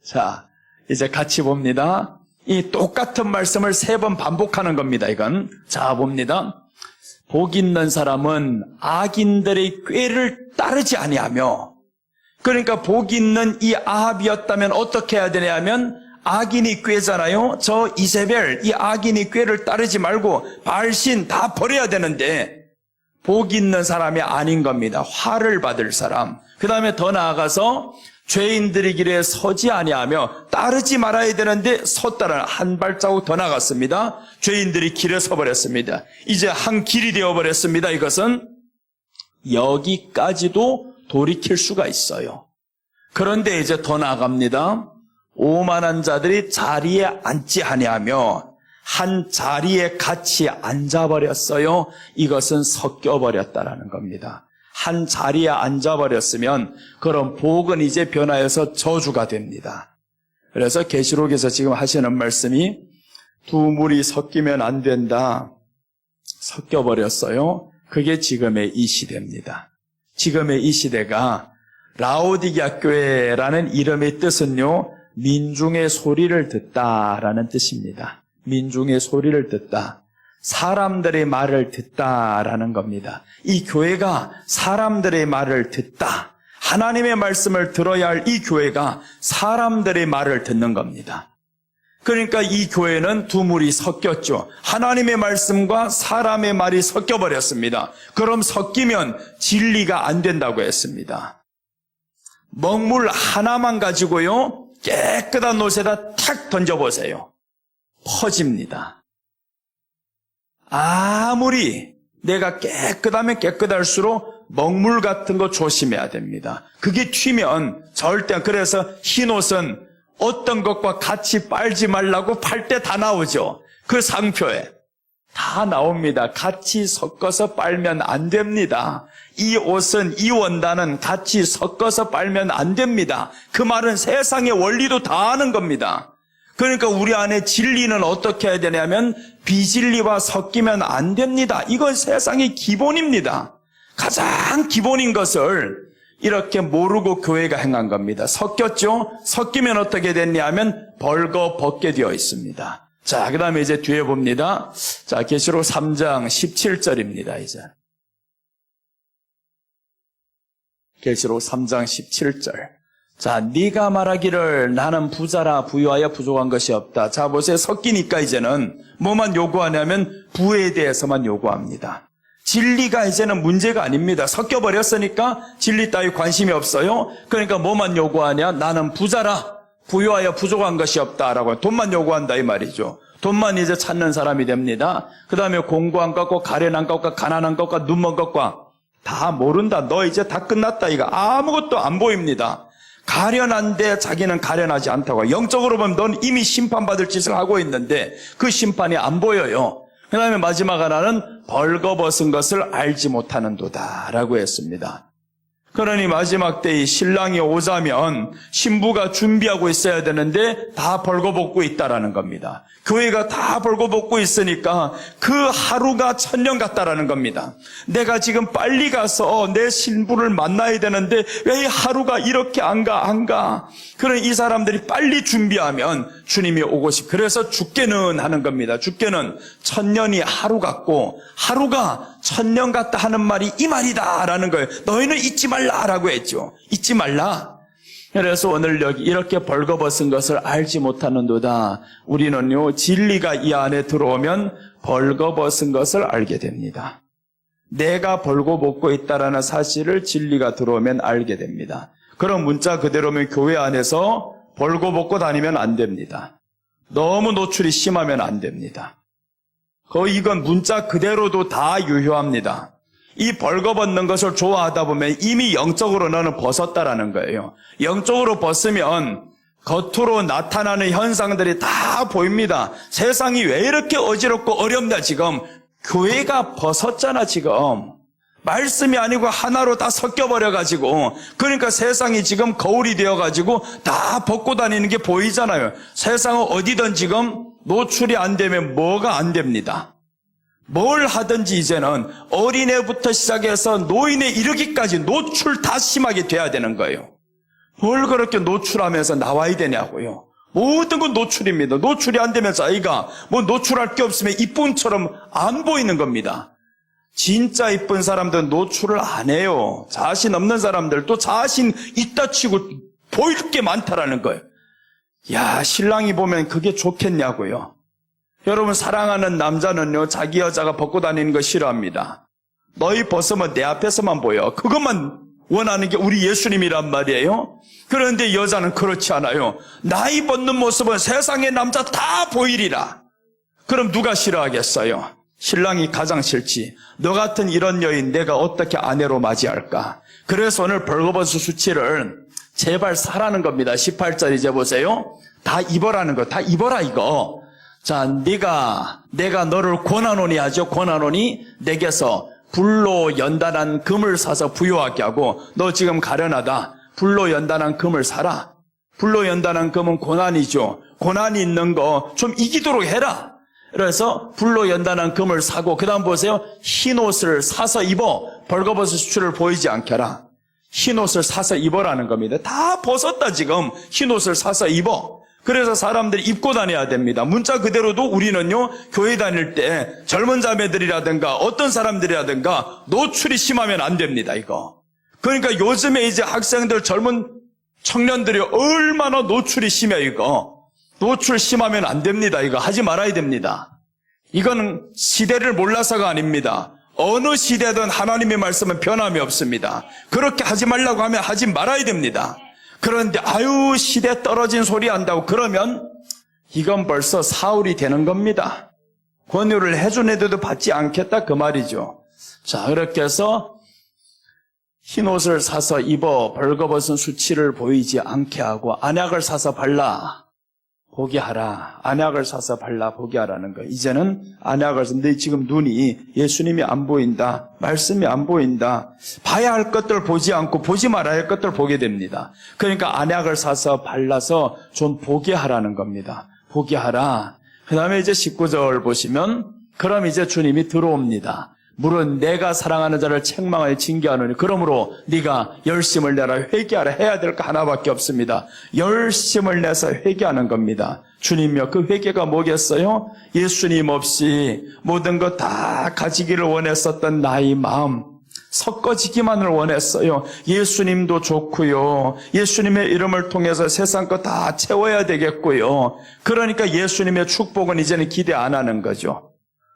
자, 이제 같이 봅니다. 이 똑같은 말씀을 3번 반복하는 겁니다, 이건. 자, 봅니다. 복 있는 사람은 악인들의 꾀를 따르지 아니하며, 그러니까 복 있는 이 아합이었다면 어떻게 해야 되냐 하면, 악인이 꾀잖아요. 저 이세벨, 이 악인이 꾀를 따르지 말고 바알신 다 버려야 되는데 복 있는 사람이 아닌 겁니다. 화를 받을 사람. 그 다음에 더 나아가서 죄인들의 길에 서지 아니하며 따르지 말아야 되는데 섰다는 한 발자국 더 나갔습니다. 죄인들이 길에 서버렸습니다. 이제 한 길이 되어버렸습니다. 이것은 여기까지도 돌이킬 수가 있어요. 그런데 이제 더 나아갑니다. 오만한 자들이 자리에 앉지 아니하며 한 자리에 같이 앉아버렸어요. 이것은 섞여버렸다라는 겁니다. 한 자리에 앉아버렸으면 그럼 복은 이제 변하여서 저주가 됩니다. 그래서 계시록에서 지금 하시는 말씀이 두 물이 섞이면 안 된다. 섞여버렸어요. 그게 지금의 이 시대입니다. 지금의 이 시대가 라오디게아 교회라는 이름의 뜻은요, 민중의 소리를 듣다라는 뜻입니다. 민중의 소리를 듣다. 사람들의 말을 듣다라는 겁니다. 이 교회가 사람들의 말을 듣다. 하나님의 말씀을 들어야 할 이 교회가 사람들의 말을 듣는 겁니다. 그러니까 이 교회는 두 물이 섞였죠. 하나님의 말씀과 사람의 말이 섞여버렸습니다. 그럼 섞이면 진리가 안 된다고 했습니다. 먹물 하나만 가지고요, 깨끗한 옷에다 탁 던져보세요. 퍼집니다. 아무리 내가 깨끗하면 깨끗할수록 먹물 같은 거 조심해야 됩니다. 그게 튀면 절대, 그래서 흰 옷은 어떤 것과 같이 빨지 말라고 팔 때 다 나오죠. 그 상표에 다 나옵니다. 같이 섞어서 빨면 안 됩니다. 이 옷은, 이 원단은 같이 섞어서 빨면 안 됩니다. 그 말은 세상의 원리도 다 아는 겁니다. 그러니까 우리 안에 진리는 어떻게 해야 되냐면 비진리와 섞이면 안 됩니다. 이건 세상의 기본입니다. 가장 기본인 것을 이렇게 모르고 교회가 행한 겁니다. 섞였죠? 섞이면 어떻게 됐냐면 벌거벗게 되어 있습니다. 자, 그 다음에 이제 뒤에 봅니다. 자, 계시록 3장 17절입니다, 이제. 계시록 3장 17절. 자, 네가 말하기를 나는 부자라 부유하여 부족한 것이 없다. 자, 보세요. 섞이니까 이제는 뭐만 요구하냐면 부에 대해서만 요구합니다. 진리가 이제는 문제가 아닙니다. 섞여버렸으니까 진리 따위 관심이 없어요. 그러니까 뭐만 요구하냐? 나는 부자라 부유하여 부족한 것이 없다라고 돈만 요구한다 이 말이죠. 돈만 이제 찾는 사람이 됩니다. 그 다음에 공부한 것과 가련한 것과 가난한 것과 눈먼 것과 다 모른다. 너 이제 다 끝났다. 이거 아무것도 안 보입니다. 가련한데 자기는 가련하지 않다고. 영적으로 보면 넌 이미 심판받을 짓을 하고 있는데 그 심판이 안 보여요. 그 다음에 마지막 하나는 벌거벗은 것을 알지 못하는도다 라고 했습니다. 그러니 마지막 때에 신랑이 오자면 신부가 준비하고 있어야 되는데 다 벌거벗고 있다라는 겁니다. 교회가 다 벌거벗고 있으니까 그 하루가 천년 같다라는 겁니다. 내가 지금 빨리 가서 내 신부를 만나야 되는데 왜 이 하루가 이렇게 안 가? 그런 이 사람들이 빨리 준비하면 주님이 오고 그래서 죽게는 하는 겁니다. 죽게는 천년이 하루 같고 하루가 천년 같다 하는 말이 이 말이다라는 거예요. 너희는 잊지 말라라고 했죠. 잊지 말라. 그래서 오늘 여기 이렇게 벌거벗은 것을 알지 못하는도다. 우리는요, 진리가 이 안에 들어오면 벌거벗은 것을 알게 됩니다. 내가 벌거벗고 있다라는 사실을 진리가 들어오면 알게 됩니다. 그런 문자 그대로면 교회 안에서 벌거벗고 다니면 안 됩니다. 너무 노출이 심하면 안 됩니다. 거의 이건 문자 그대로도 다 유효합니다. 이 벌거벗는 것을 좋아하다 보면 이미 영적으로 너는 벗었다라는 거예요. 영적으로 벗으면 겉으로 나타나는 현상들이 다 보입니다. 세상이 왜 이렇게 어지럽고 어렵냐 지금. 교회가 벗었잖아 지금. 말씀이 아니고 하나로 다 섞여버려가지고 그러니까 세상이 지금 거울이 되어가지고 다 벗고 다니는 게 보이잖아요. 세상은 어디든 지금 노출이 안 되면 뭐가 안 됩니다. 뭘 하든지 이제는 어린애부터 시작해서 노인에 이르기까지 노출 다 심하게 돼야 되는 거예요. 뭘 그렇게 노출하면서 나와야 되냐고요. 모든 건 노출입니다. 노출이 안 되면 자기가 뭐 노출할 게 없으면 이쁜처럼 안 보이는 겁니다. 진짜 이쁜 사람들은 노출을 안 해요. 자신 없는 사람들도 자신 있다 치고 보일 게 많다라는 거예요. 야, 신랑이 보면 그게 좋겠냐고요. 여러분, 사랑하는 남자는요, 자기 여자가 벗고 다니는 거 싫어합니다. 너희 벗으면 내 앞에서만 보여. 그것만 원하는 게 우리 예수님이란 말이에요. 그런데 여자는 그렇지 않아요. 나이 벗는 모습은 세상의 남자 다 보이리라. 그럼 누가 싫어하겠어요? 신랑이 가장 싫지. 너 같은 이런 여인 내가 어떻게 아내로 맞이할까? 그래서 오늘 벌거벗은 수치를 제발 사라는 겁니다. 18절 이제 보세요. 다 입어라는 거. 다 입어라 이거. 자, 내가 너를 권하노니 하죠. 권하노니 내게서 불로 연단한 금을 사서 부요하게 하고, 너 지금 가련하다. 불로 연단한 금을 사라. 불로 연단한 금은 고난이죠. 고난이 있는 거 좀 이기도록 해라. 그래서 불로 연단한 금을 사고, 그 다음 보세요. 흰 옷을 사서 입어. 벌거벗은 수치를 보이지 않게 하라. 흰 옷을 사서 입어라는 겁니다. 다 벗었다 지금. 흰 옷을 사서 입어. 그래서 사람들이 입고 다녀야 됩니다. 문자 그대로도 우리는요, 교회 다닐 때 젊은 자매들이라든가 어떤 사람들이라든가 노출이 심하면 안 됩니다, 이거. 그러니까 요즘에 이제 학생들, 젊은 청년들이 얼마나 노출이 심해, 이거. 노출 심하면 안 됩니다, 이거. 하지 말아야 됩니다. 이거는 시대를 몰라서가 아닙니다. 어느 시대든 하나님의 말씀은 변함이 없습니다. 그렇게 하지 말라고 하면 하지 말아야 됩니다. 그런데 아유 시대 떨어진 소리 한다고 그러면 이건 벌써 사울이 되는 겁니다. 권유를 해준 애들도 받지 않겠다 그 말이죠. 자, 그렇게 해서 흰옷을 사서 입어 벌거벗은 수치를 보이지 않게 하고 안약을 사서 발라 보게 하라. 안약을 사서 발라 보게 하라는 거. 이제는 안약을 사서 내 지금 눈이 예수님이 안 보인다. 말씀이 안 보인다. 봐야 할 것들 보지 않고 보지 말아야 할 것들 보게 됩니다. 그러니까 안약을 사서 발라서 좀 보게 하라는 겁니다. 보게 하라. 그 다음에 이제 19절 보시면 그럼 이제 주님이 들어옵니다. 물은 내가 사랑하는 자를 책망하여 징계하노니 그러므로 네가 열심을 내라 회개하라. 해야 될 거 하나밖에 없습니다. 열심을 내서 회개하는 겁니다. 주님이여, 그 회개가 뭐겠어요? 예수님 없이 모든 것 다 가지기를 원했었던 나의 마음 섞어지기만을 원했어요. 예수님도 좋고요. 예수님의 이름을 통해서 세상 거 다 채워야 되겠고요. 그러니까 예수님의 축복은 이제는 기대 안 하는 거죠.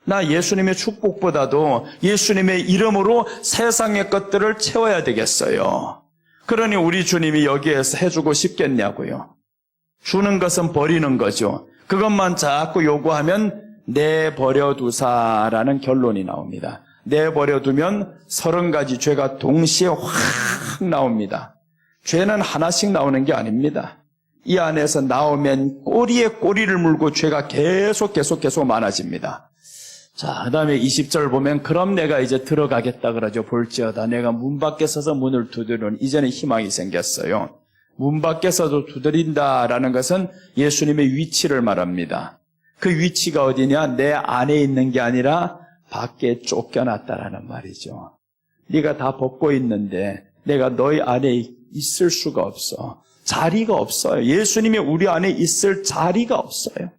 나 예수님의 축복보다도 예수님의 이름으로 세상의 것들을 채워야 되겠어요. 그러니 우리 주님이 여기에서 해주고 싶겠냐고요. 주는 것은 버리는 거죠. 그것만 자꾸 요구하면 내버려 두사라는 결론이 나옵니다. 내버려 두면 30가지 죄가 동시에 확 나옵니다. 죄는 하나씩 나오는 게 아닙니다. 이 안에서 나오면 꼬리에 꼬리를 물고 죄가 계속 많아집니다. 자, 그 다음에 20절 보면 그럼 내가 이제 들어가겠다 그러죠. 볼지어다 내가 문 밖에 서서 문을 두드리는 이제는 희망이 생겼어요. 문 밖에서도 두드린다라는 것은 예수님의 위치를 말합니다. 그 위치가 어디냐? 내 안에 있는 게 아니라 밖에 쫓겨났다라는 말이죠. 네가 다 벗고 있는데 내가 너희 안에 있을 수가 없어. 자리가 없어요. 예수님이 우리 안에 있을 자리가 없어요.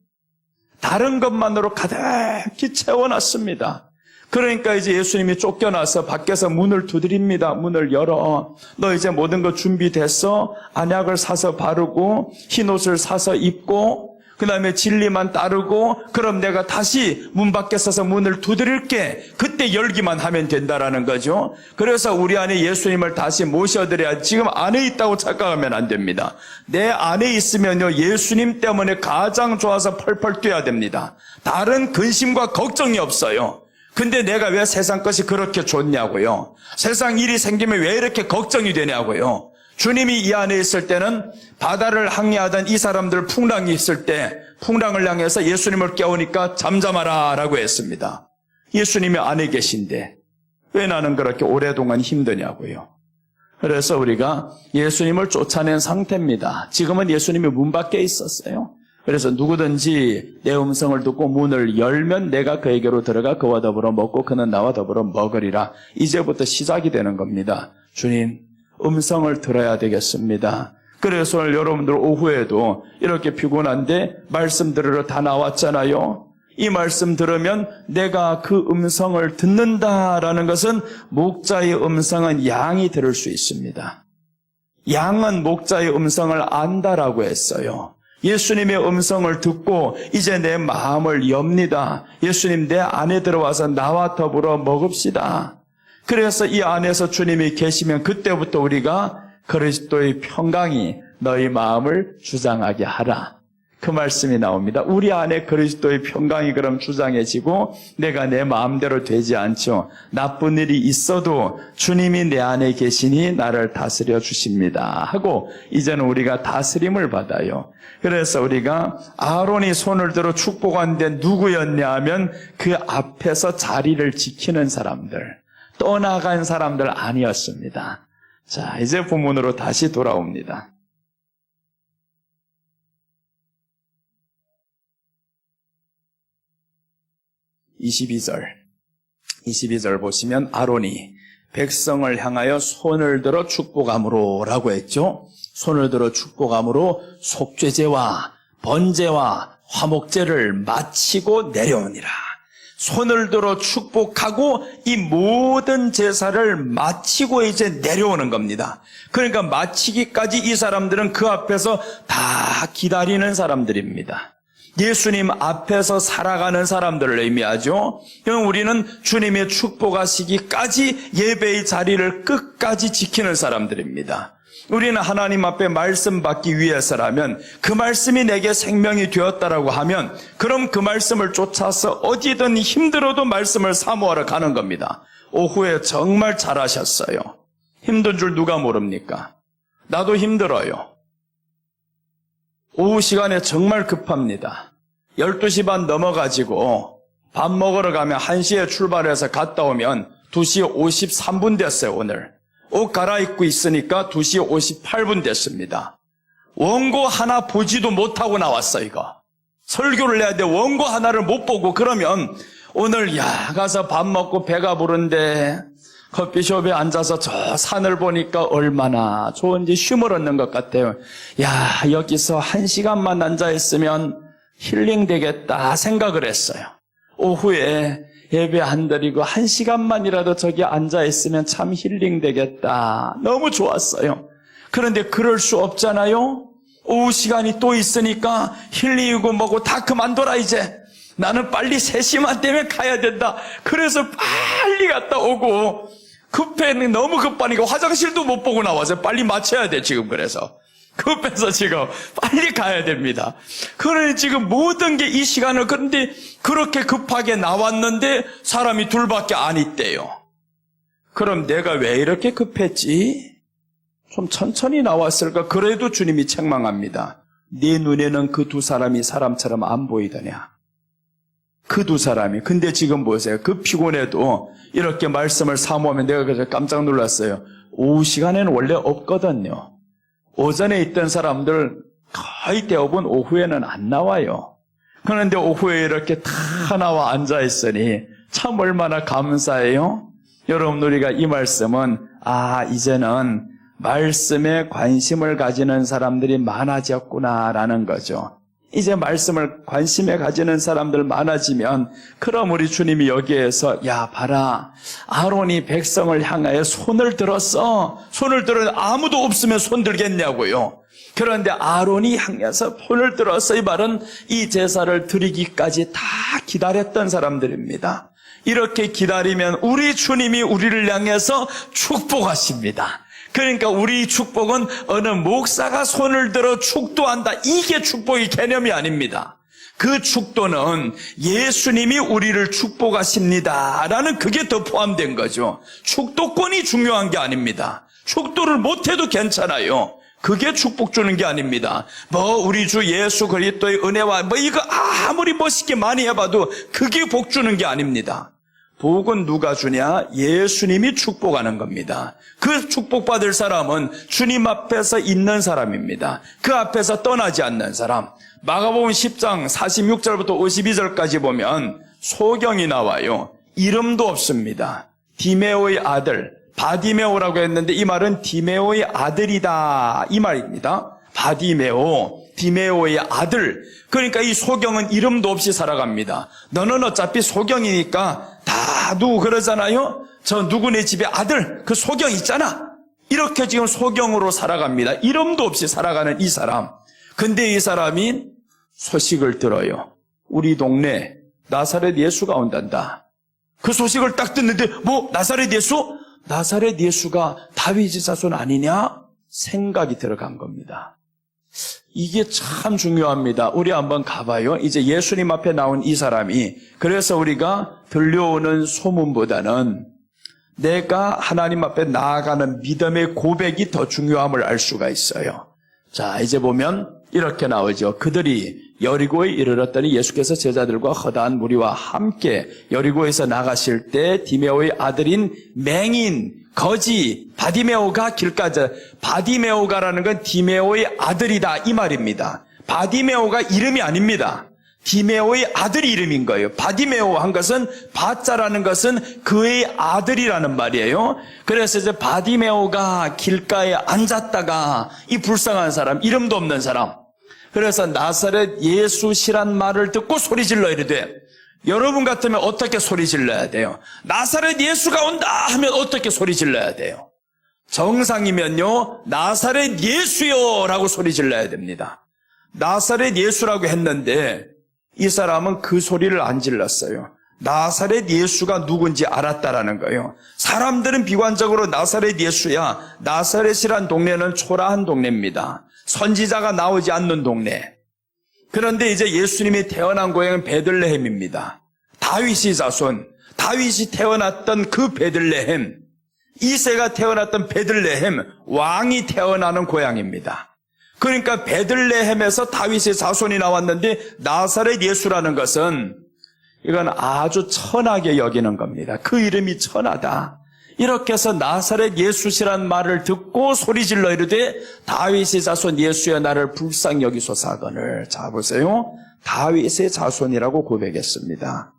다른 것만으로 가득히 채워놨습니다. 그러니까 이제 예수님이 쫓겨나서 밖에서 문을 두드립니다. 문을 열어. 너 이제 모든 거 준비됐어? 안약을 사서 바르고 흰옷을 사서 입고 그 다음에 진리만 따르고 그럼 내가 다시 문 밖에 서서 문을 두드릴게. 그때 열기만 하면 된다라는 거죠. 그래서 우리 안에 예수님을 다시 모셔드려야 지금 안에 있다고 착각하면 안 됩니다. 내 안에 있으면요 예수님 때문에 가장 좋아서 펄펄 뛰어야 됩니다. 다른 근심과 걱정이 없어요. 근데 내가 왜 세상 것이 그렇게 좋냐고요. 세상 일이 생기면 왜 이렇게 걱정이 되냐고요. 주님이 이 안에 있을 때는 바다를 항해하던 이 사람들 풍랑이 있을 때 풍랑을 향해서 예수님을 깨우니까 잠잠하라 라고 했습니다. 예수님이 안에 계신데 왜 나는 그렇게 오랫동안 힘드냐고요. 그래서 우리가 예수님을 쫓아낸 상태입니다. 지금은 예수님이 문 밖에 있었어요. 그래서 누구든지 내 음성을 듣고 문을 열면 내가 그에게로 들어가 그와 더불어 먹고 그는 나와 더불어 먹으리라. 이제부터 시작이 되는 겁니다. 주님, 음성을 들어야 되겠습니다. 그래서 오늘 여러분들 오후에도 이렇게 피곤한데 말씀 들으러 다 나왔잖아요. 이 말씀 들으면 내가 그 음성을 듣는다라는 것은 목자의 음성은 양이 들을 수 있습니다. 양은 목자의 음성을 안다라고 했어요. 예수님의 음성을 듣고 이제 내 마음을 엽니다. 예수님 내 안에 들어와서 나와 더불어 먹읍시다. 그래서 이 안에서 주님이 계시면 그때부터 우리가 그리스도의 평강이 너희 마음을 주장하게 하라. 그 말씀이 나옵니다. 우리 안에 그리스도의 평강이 그럼 주장해지고 내가 내 마음대로 되지 않죠. 나쁜 일이 있어도 주님이 내 안에 계시니 나를 다스려 주십니다 하고 이제는 우리가 다스림을 받아요. 그래서 우리가 아론이 손을 들어 축복하는데 누구였냐 하면 그 앞에서 자리를 지키는 사람들, 떠나간 사람들 아니었습니다. 자, 이제 본문으로 다시 돌아옵니다. 22절 보시면 아론이 백성을 향하여 손을 들어 축복함으로 라고 했죠. 손을 들어 축복함으로 속죄제와 번제와 화목제를 마치고 내려오니라. 손을 들어 축복하고 이 모든 제사를 마치고 이제 내려오는 겁니다. 그러니까 마치기까지 이 사람들은 그 앞에서 다 기다리는 사람들입니다. 예수님 앞에서 살아가는 사람들을 의미하죠. 그럼 우리는 주님의 축복하시기까지 예배의 자리를 끝까지 지키는 사람들입니다. 우리는 하나님 앞에 말씀 받기 위해서라면 그 말씀이 내게 생명이 되었다라고 하면 그럼 그 말씀을 쫓아서 어디든 힘들어도 말씀을 사모하러 가는 겁니다. 오후에 정말 잘하셨어요. 힘든 줄 누가 모릅니까? 나도 힘들어요. 오후 시간에 정말 급합니다. 12시 반 넘어가지고 밥 먹으러 가면 1시에 출발해서 갔다 오면 2시 53분 됐어요, 오늘. 옷 갈아입고 있으니까 2시 58분 됐습니다. 원고 하나 보지도 못하고 나왔어, 이거. 설교를 해야 돼. 원고 하나를 못 보고 그러면 오늘 가서 밥 먹고 배가 부른데 커피숍에 앉아서 저 산을 보니까 얼마나 좋은지 쉼을 얻는 것 같아요. 여기서 1시간만 앉아있으면 힐링 되겠다 생각을 했어요. 오후에 예배 안 드리고 1시간만이라도 저기 앉아있으면 참 힐링 되겠다. 너무 좋았어요. 그런데 그럴 수 없잖아요. 오후 시간이 또 있으니까 힐링이고 뭐고 다 그만둬라 이제. 나는 빨리 3시만 되면 가야 된다. 그래서 빨리 갔다 오고 너무 급하니까 화장실도 못 보고 나와서 빨리 마쳐야 돼 지금. 그래서 급해서 지금 빨리 가야 됩니다. 그러니 지금 모든 게 이 시간을, 그런데 그렇게 급하게 나왔는데 사람이 둘밖에 안 있대요. 그럼 내가 왜 이렇게 급했지? 좀 천천히 나왔을까? 그래도 주님이 책망합니다. 네 눈에는 그 두 사람이 사람처럼 안 보이더냐? 그 두 사람이. 근데 지금 보세요. 그 피곤해도 이렇게 말씀을 사모하면 내가 그래서 깜짝 놀랐어요. 오후 시간에는 원래 없거든요. 오전에 있던 사람들 거의 대부분 오후에는 안 나와요. 그런데 오후에 이렇게 다 나와 앉아있으니 참 얼마나 감사해요. 여러분, 우리가 이 말씀은 이제는 말씀에 관심을 가지는 사람들이 많아졌구나라는 거죠. 이제 말씀을 관심에 가지는 사람들 많아지면 그럼 우리 주님이 여기에서 봐라, 아론이 백성을 향하여 손을 들었어. 손을 들어 아무도 없으면 손 들겠냐고요. 그런데 아론이 향해서 손을 들었어. 이 말은 이 제사를 드리기까지 다 기다렸던 사람들입니다. 이렇게 기다리면 우리 주님이 우리를 향해서 축복하십니다. 그러니까 우리 축복은 어느 목사가 손을 들어 축도한다, 이게 축복의 개념이 아닙니다. 그 축도는 예수님이 우리를 축복하십니다 라는 그게 더 포함된 거죠. 축도권이 중요한 게 아닙니다. 축도를 못해도 괜찮아요. 그게 축복 주는 게 아닙니다. 우리 주 예수 그리스도의 은혜와 이거 아무리 멋있게 많이 해봐도 그게 복 주는 게 아닙니다. 복은 누가 주냐? 예수님이 축복하는 겁니다. 그 축복받을 사람은 주님 앞에서 있는 사람입니다. 그 앞에서 떠나지 않는 사람. 마가복음 10장 46절부터 52절까지 보면 소경이 나와요. 이름도 없습니다. 디메오의 아들, 바디메오라고 했는데 이 말은 디메오의 아들이다 이 말입니다. 바디메오, 디메오의 아들. 그러니까 이 소경은 이름도 없이 살아갑니다. 너는 어차피 소경이니까 다 누구 그러잖아요. 저 누구네 집의 아들, 그 소경 있잖아. 이렇게 지금 소경으로 살아갑니다. 이름도 없이 살아가는 이 사람. 근데 이 사람이 소식을 들어요. 우리 동네 나사렛 예수가 온단다. 그 소식을 딱 듣는데 뭐 나사렛 예수? 나사렛 예수가 다윗의 자손 아니냐? 생각이 들어간 겁니다. 이게 참 중요합니다. 우리 한번 가봐요. 이제 예수님 앞에 나온 이 사람이, 그래서 우리가 들려오는 소문보다는 내가 하나님 앞에 나아가는 믿음의 고백이 더 중요함을 알 수가 있어요. 자, 이제 보면 이렇게 나오죠. 그들이 여리고에 이르렀더니 예수께서 제자들과 허다한 무리와 함께 여리고에서 나가실 때 디메오의 아들인 맹인, 거지, 바디메오가 길가에, 바디메오가라는 건 디메오의 아들이다 이 말입니다. 바디메오가 이름이 아닙니다. 디메오의 아들이 이름인 거예요. 바디메오 한 것은, 바자라는 것은 그의 아들이라는 말이에요. 그래서 이제 바디메오가 길가에 앉았다가 이 불쌍한 사람, 이름도 없는 사람, 그래서 나사렛 예수시란 말을 듣고 소리질러 이르되, 여러분 같으면 어떻게 소리질러야 돼요? 나사렛 예수가 온다 하면 어떻게 소리질러야 돼요? 정상이면요, 나사렛 예수요 라고 소리질러야 됩니다. 나사렛 예수라고 했는데 이 사람은 그 소리를 안 질렀어요. 나사렛 예수가 누군지 알았다라는 거예요. 사람들은 비관적으로 나사렛 예수야, 나사렛이란 동네는 초라한 동네입니다. 선지자가 나오지 않는 동네. 그런데 이제 예수님이 태어난 고향은 베들레헴입니다. 다윗의 자손, 다윗이 태어났던 그 베들레헴, 이새가 태어났던 베들레헴, 왕이 태어나는 고향입니다. 그러니까 베들레헴에서 다윗의 자손이 나왔는데 나사렛 예수라는 것은 이건 아주 천하게 여기는 겁니다. 그 이름이 천하다. 이렇게 해서 나사렛 예수시란 말을 듣고 소리질러 이르되 다윗의 자손 예수여 나를 불쌍히 여기소서 하거늘. 자 보세요. 다윗의 자손이라고 고백했습니다.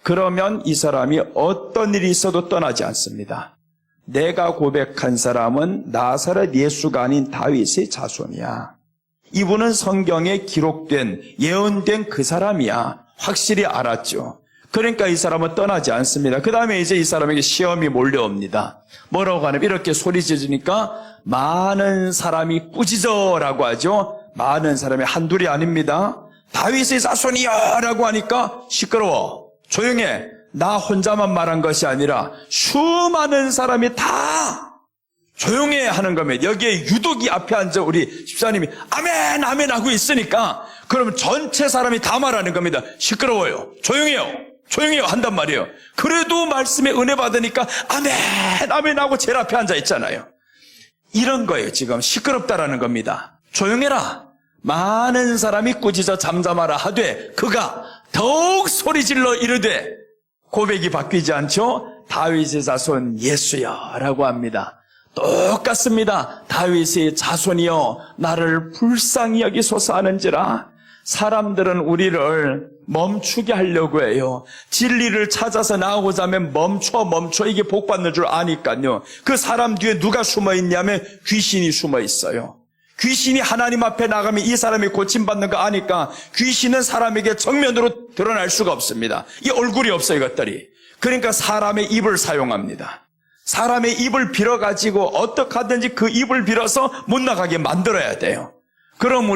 그러면 이 사람이 어떤 일이 있어도 떠나지 않습니다. 내가 고백한 사람은 나사렛 예수가 아닌 다윗의 자손이야. 이분은 성경에 기록된, 예언된 그 사람이야. 확실히 알았죠. 그러니까 이 사람은 떠나지 않습니다. 그 다음에 이제 이 사람에게 시험이 몰려옵니다. 뭐라고 하냐면 이렇게 소리 지르니까 많은 사람이 꾸짖어라고 하죠. 많은 사람이 한둘이 아닙니다. 다윗의 자손이야 라고 하니까 시끄러워, 조용해. 나 혼자만 말한 것이 아니라 수많은 사람이 다 조용해 하는 겁니다. 여기에 유독 이 앞에 앉아 우리 집사님이 아멘 아멘 하고 있으니까 그러면 전체 사람이 다 말하는 겁니다. 시끄러워요, 조용해요, 조용해요 한단 말이에요. 그래도 말씀에 은혜 받으니까 아멘 아멘 하고 제일 앞에 앉아 있잖아요. 이런 거예요. 지금 시끄럽다라는 겁니다. 조용해라. 많은 사람이 꾸짖어 잠잠하라 하되 그가 더욱 소리질러 이르되, 고백이 바뀌지 않죠? 다윗의 자손 예수여 라고 합니다. 똑같습니다. 다윗의 자손이여 나를 불쌍히 여기소서 하는지라. 사람들은 우리를 멈추게 하려고 해요. 진리를 찾아서 나오고자 하면 멈춰 이게 복받는 줄 아니까요. 그 사람 뒤에 누가 숨어 있냐면 귀신이 숨어 있어요. 귀신이 하나님 앞에 나가면 이 사람이 고침받는 거 아니까 귀신은 사람에게 정면으로 드러날 수가 없습니다. 이 얼굴이 없어요, 이것들이. 그러니까 사람의 입을 사용합니다. 사람의 입을 빌어가지고 어떻게 하든지 그 입을 빌어서 못 나가게 만들어야 돼요. 그럼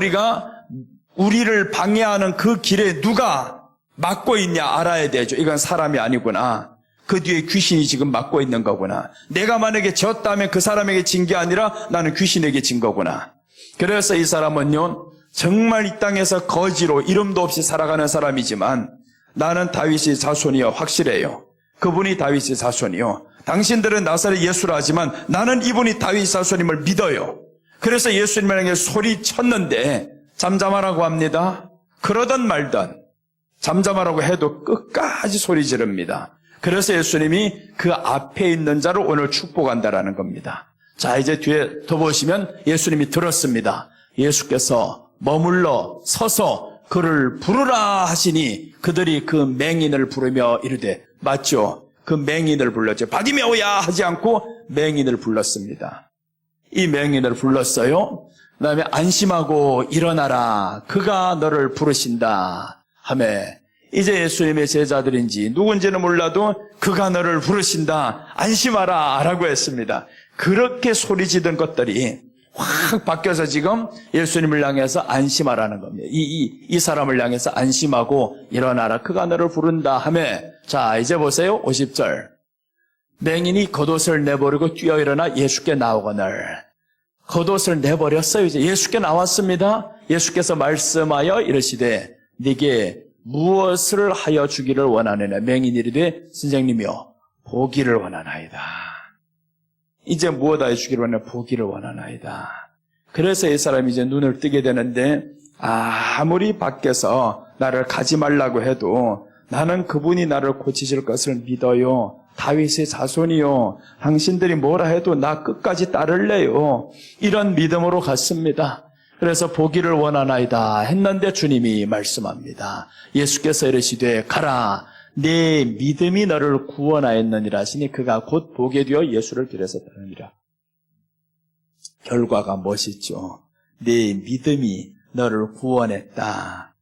우리를 방해하는 그 길에 누가 막고 있냐 알아야 되죠. 이건 사람이 아니구나. 그 뒤에 귀신이 지금 막고 있는 거구나. 내가 만약에 졌다면 그 사람에게 진 게 아니라 나는 귀신에게 진 거구나. 그래서 이 사람은요, 정말 이 땅에서 거지로 이름도 없이 살아가는 사람이지만 나는 다윗의 자손이여 확실해요. 그분이 다윗의 자손이요. 당신들은 나사렛 예수라 하지만 나는 이분이 다윗 자손임을 믿어요. 그래서 예수님에게 소리쳤는데 잠잠하라고 합니다. 그러던 말던 잠잠하라고 해도 끝까지 소리 지릅니다. 그래서 예수님이 그 앞에 있는 자를 오늘 축복한다라는 겁니다. 자, 이제 뒤에 더 보시면 예수님이 들었습니다. 예수께서 머물러 서서 그를 부르라 하시니 그들이 그 맹인을 부르며 이르되, 맞죠? 그 맹인을 불렀죠. 바디메오야 하지 않고 맹인을 불렀습니다. 이 맹인을 불렀어요. 그 다음에 안심하고 일어나라. 그가 너를 부르신다 하매, 이제 예수님의 제자들인지 누군지는 몰라도 그가 너를 부르신다. 안심하라 라고 했습니다. 그렇게 소리지던 것들이 확 바뀌어서 지금 예수님을 향해서 안심하라는 겁니다. 이 사람을 향해서 안심하고 일어나라. 그가 너를 부른다 하매, 자, 이제 보세요. 50절. 맹인이 겉옷을 내버리고 뛰어 일어나 예수께 나오거늘. 겉옷을 내버렸어요. 이제 예수께 나왔습니다. 예수께서 말씀하여 이르시되, 네게 무엇을 하여 주기를 원하느냐. 맹인이 이르되, 선생님이여, 보기를 원하나이다. 이제 무엇 하여 주기를 원하냐. 보기를 원하나이다. 그래서 이 사람이 이제 눈을 뜨게 되는데, 아무리 밖에서 나를 가지 말라고 해도 나는 그분이 나를 고치실 것을 믿어요. 다윗의 자손이요. 당신들이 뭐라 해도 나 끝까지 따를래요. 이런 믿음으로 갔습니다. 그래서 보기를 원하나이다 했는데 주님이 말씀합니다. 예수께서 이르시되, 가라. 내 믿음이 너를 구원하였느니라 하시니 그가 곧 보게 되어 예수를 길에서 따르니라. 결과가 멋있죠. 내 믿음이 너를 구원했다.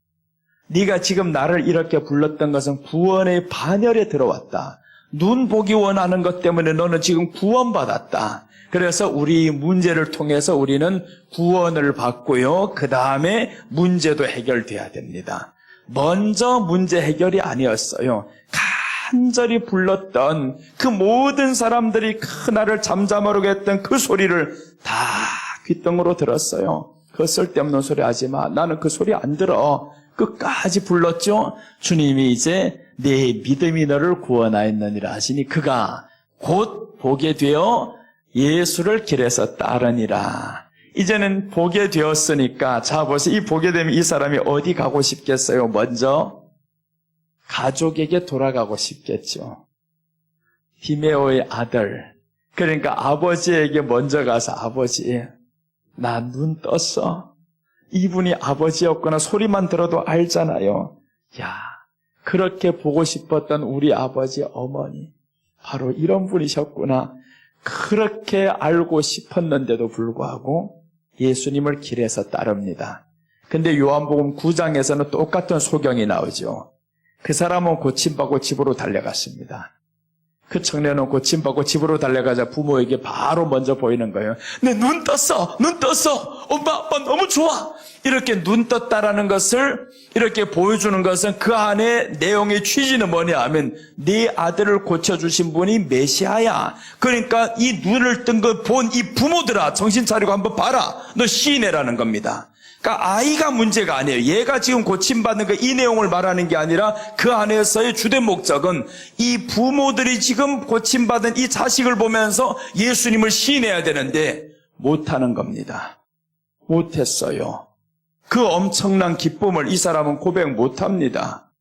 네가 지금 나를 이렇게 불렀던 것은 구원의 반열에 들어왔다. 눈 보기 원하는 것 때문에 너는 지금 구원받았다. 그래서 우리 문제를 통해서 우리는 구원을 받고요. 그 다음에 문제도 해결돼야 됩니다. 먼저 문제 해결이 아니었어요. 간절히 불렀던 그 모든 사람들이 나를 잠잠하려고 했던 그 소리를 다 귓등으로 들었어요. 그 쓸데없는 소리 하지 마. 나는 그 소리 안 들어. 끝까지 불렀죠. 주님이 이제 내 믿음이 너를 구원하였느니라 하시니 그가 곧 보게 되어 예수를 길에서 따르니라. 이제는 보게 되었으니까, 자 보세요. 이 보게 되면 이 사람이 어디 가고 싶겠어요? 먼저 가족에게 돌아가고 싶겠죠. 디메오의 아들, 그러니까 아버지에게 먼저 가서, 아버지, 나 눈 떴어. 이분이 아버지였구나. 소리만 들어도 알잖아요. 야, 그렇게 보고 싶었던 우리 아버지 어머니, 바로 이런 분이셨구나. 그렇게 알고 싶었는데도 불구하고 예수님을 길에서 따릅니다. 근데 요한복음 9장에서는 똑같은 소경이 나오죠. 그 사람은 고침받고 집으로 달려갔습니다. 그 청년은 고침받고 집으로 달려가자 부모에게 바로 먼저 보이는 거예요. 내 눈 떴어! 눈 떴어! 엄마, 아빠 너무 좋아! 이렇게 눈 떴다라는 것을 이렇게 보여주는 것은 그 안에 내용의 취지는 뭐냐 하면 네 아들을 고쳐주신 분이 메시아야. 그러니까 이 눈을 뜬 거 본 이 부모들아, 정신 차리고 한번 봐라. 너 시인해라는 겁니다. 그러니까 아이가 문제가 아니에요. 얘가 지금 고침받는 거 이 내용을 말하는 게 아니라 그 안에서의 주된 목적은 이 부모들이 지금 고침받은 이 자식을 보면서 예수님을 시인해야 되는데 못하는 겁니다. 못했어요. 그 엄청난 기쁨을 이 사람은 고백 못합니다.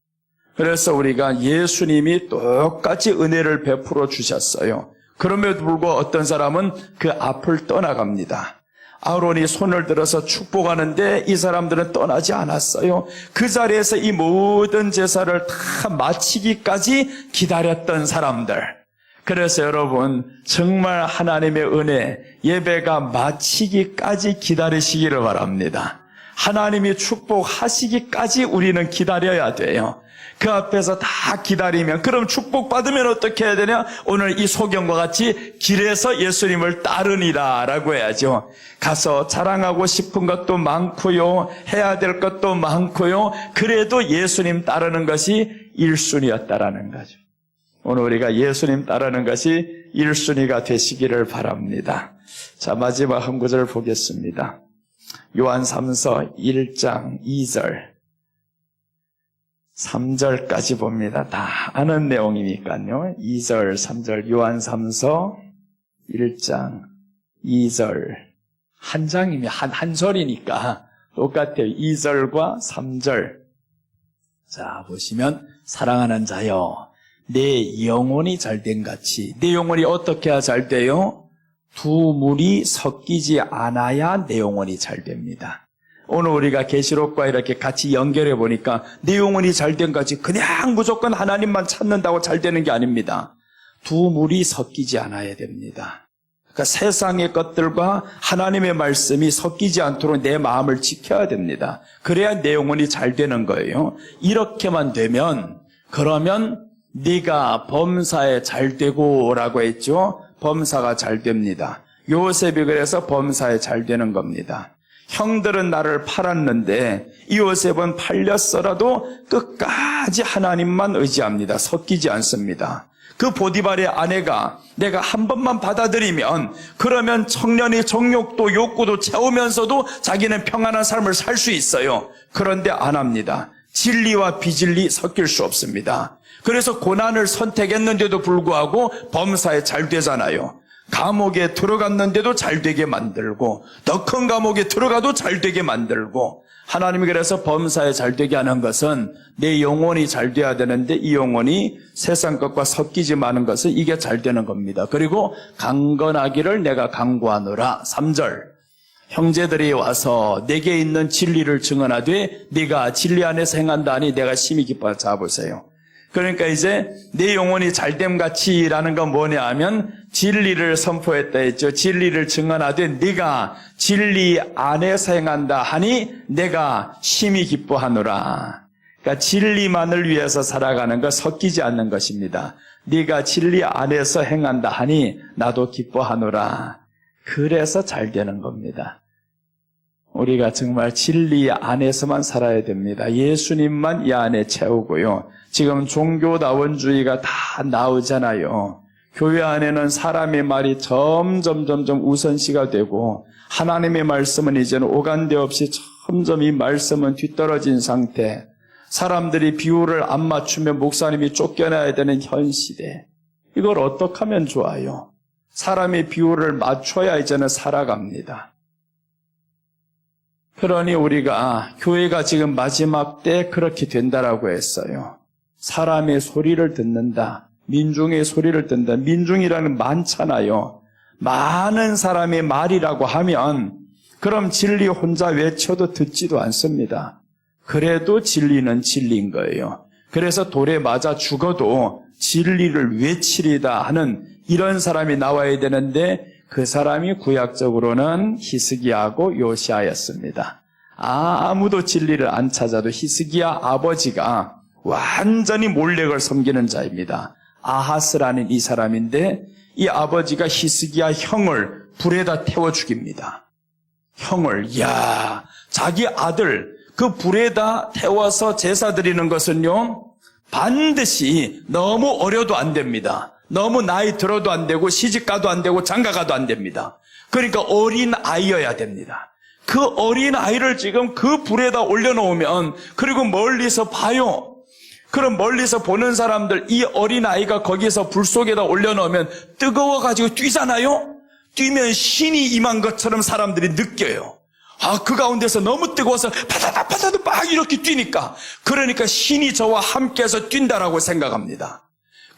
그래서 우리가 예수님이 똑같이 은혜를 베풀어 주셨어요. 그럼에도 불구하고 어떤 사람은 그 앞을 떠나갑니다. 아론이 손을 들어서 축복하는데 이 사람들은 떠나지 않았어요. 그 자리에서 이 모든 제사를 다 마치기까지 기다렸던 사람들. 그래서 여러분, 정말 하나님의 은혜, 예배가 마치기까지 기다리시기를 바랍니다. 하나님이 축복하시기까지 우리는 기다려야 돼요. 그 앞에서 다 기다리면, 그럼 축복받으면 어떻게 해야 되냐? 오늘 이 소경과 같이 길에서 예수님을 따르니라 라고 해야죠. 가서 자랑하고 싶은 것도 많고요, 해야 될 것도 많고요, 그래도 예수님 따르는 것이 1순위였다라는 거죠. 오늘 우리가 예수님 따르는 것이 1순위가 되시기를 바랍니다. 자, 마지막 한 구절 보겠습니다. 요한 3서 1장 2절 3절까지 봅니다. 다 아는 내용이니까요. 2절, 3절, 요한 3서 1장 2절. 한 장이면 한 절이니까 똑같아요. 2절과 3절. 자, 보시면 사랑하는 자여, 내 영혼이 잘된 같이. 내 영혼이 어떻게 해야 잘 돼요? 두 물이 섞이지 않아야 내 영혼이 잘 됩니다. 오늘 우리가 계시록과 이렇게 같이 연결해 보니까 내 영혼이 잘된 거지 그냥 무조건 하나님만 찾는다고 잘 되는 게 아닙니다. 두 물이 섞이지 않아야 됩니다. 그러니까 세상의 것들과 하나님의 말씀이 섞이지 않도록 내 마음을 지켜야 됩니다. 그래야 내 영혼이 잘 되는 거예요. 이렇게만 되면 그러면 네가 범사에 잘 되고라고 했죠. 범사가 잘 됩니다. 요셉이 그래서 범사에 잘 되는 겁니다. 형들은 나를 팔았는데 이 요셉은 팔렸어라도 끝까지 하나님만 의지합니다. 섞이지 않습니다. 그 보디발의 아내가 내가 한 번만 받아들이면 그러면 청년의 정욕도 욕구도 채우면서도 자기는 평안한 삶을 살 수 있어요. 그런데 안 합니다. 진리와 비진리 섞일 수 없습니다. 그래서 고난을 선택했는데도 불구하고 범사에 잘 되잖아요. 감옥에 들어갔는데도 잘 되게 만들고 더 큰 감옥에 들어가도 잘 되게 만들고 하나님이 그래서 범사에 잘 되게 하는 것은 내 영혼이 잘 돼야 되는데 이 영혼이 세상 것과 섞이지 마는 것은 이게 잘 되는 겁니다. 그리고 강건하기를 내가 강구하노라. 3절 형제들이 와서 내게 있는 진리를 증언하되 네가 진리 안에서 행한다 하니 내가 심히 기뻐. 자 보세요. 그러니까 이제 내 영혼이 잘됨같이라는 건 뭐냐 하면 진리를 선포했다 했죠. 진리를 증언하되 네가 진리 안에서 행한다 하니 내가 심히 기뻐하노라. 그러니까 진리만을 위해서 살아가는 것, 섞이지 않는 것입니다. 네가 진리 안에서 행한다 하니 나도 기뻐하노라. 그래서 잘 되는 겁니다. 우리가 정말 진리 안에서만 살아야 됩니다. 예수님만 이 안에 채우고요. 지금 종교다원주의가 다 나오잖아요. 교회 안에는 사람의 말이 점점 우선시가 되고 하나님의 말씀은 이제는 오간데 없이 점점 이 말씀은 뒤떨어진 상태. 사람들이 비율을 안 맞추면 목사님이 쫓겨나야 되는 현 시대. 이걸 어떻게 하면 좋아요? 사람의 비율을 맞춰야 이제는 살아갑니다. 그러니 우리가 교회가 지금 마지막 때 그렇게 된다라고 했어요. 사람의 소리를 듣는다. 민중의 소리를 듣는다. 민중이라는 많잖아요. 많은 사람의 말이라고 하면 그럼 진리 혼자 외쳐도 듣지도 않습니다. 그래도 진리는 진리인 거예요. 그래서 돌에 맞아 죽어도 진리를 외치리다 하는 이런 사람이 나와야 되는데 그 사람이 구약적으로는 히스기야하고 요시야였습니다. 아무도 진리를 안 찾아도 히스기야 아버지가 완전히 몰렉을 섬기는 자입니다. 아하스라는 이 사람인데 이 아버지가 히스기야 형을 불에다 태워 죽입니다. 형을, 자기 아들 그 불에다 태워서 제사 드리는 것은요 반드시 너무 어려도 안 됩니다. 너무 나이 들어도 안 되고 시집가도 안 되고 장가가도 안 됩니다. 그러니까 어린 아이여야 됩니다. 그 어린 아이를 지금 그 불에다 올려놓으면 그리고 멀리서 봐요. 그럼 멀리서 보는 사람들 이 어린 아이가 거기서 불 속에다 올려놓으면 뜨거워가지고 뛰잖아요. 뛰면 신이 임한 것처럼 사람들이 느껴요. 그 가운데서 너무 뜨거워서 파다닥 막 이렇게 뛰니까 그러니까 신이 저와 함께해서 뛴다라고 생각합니다.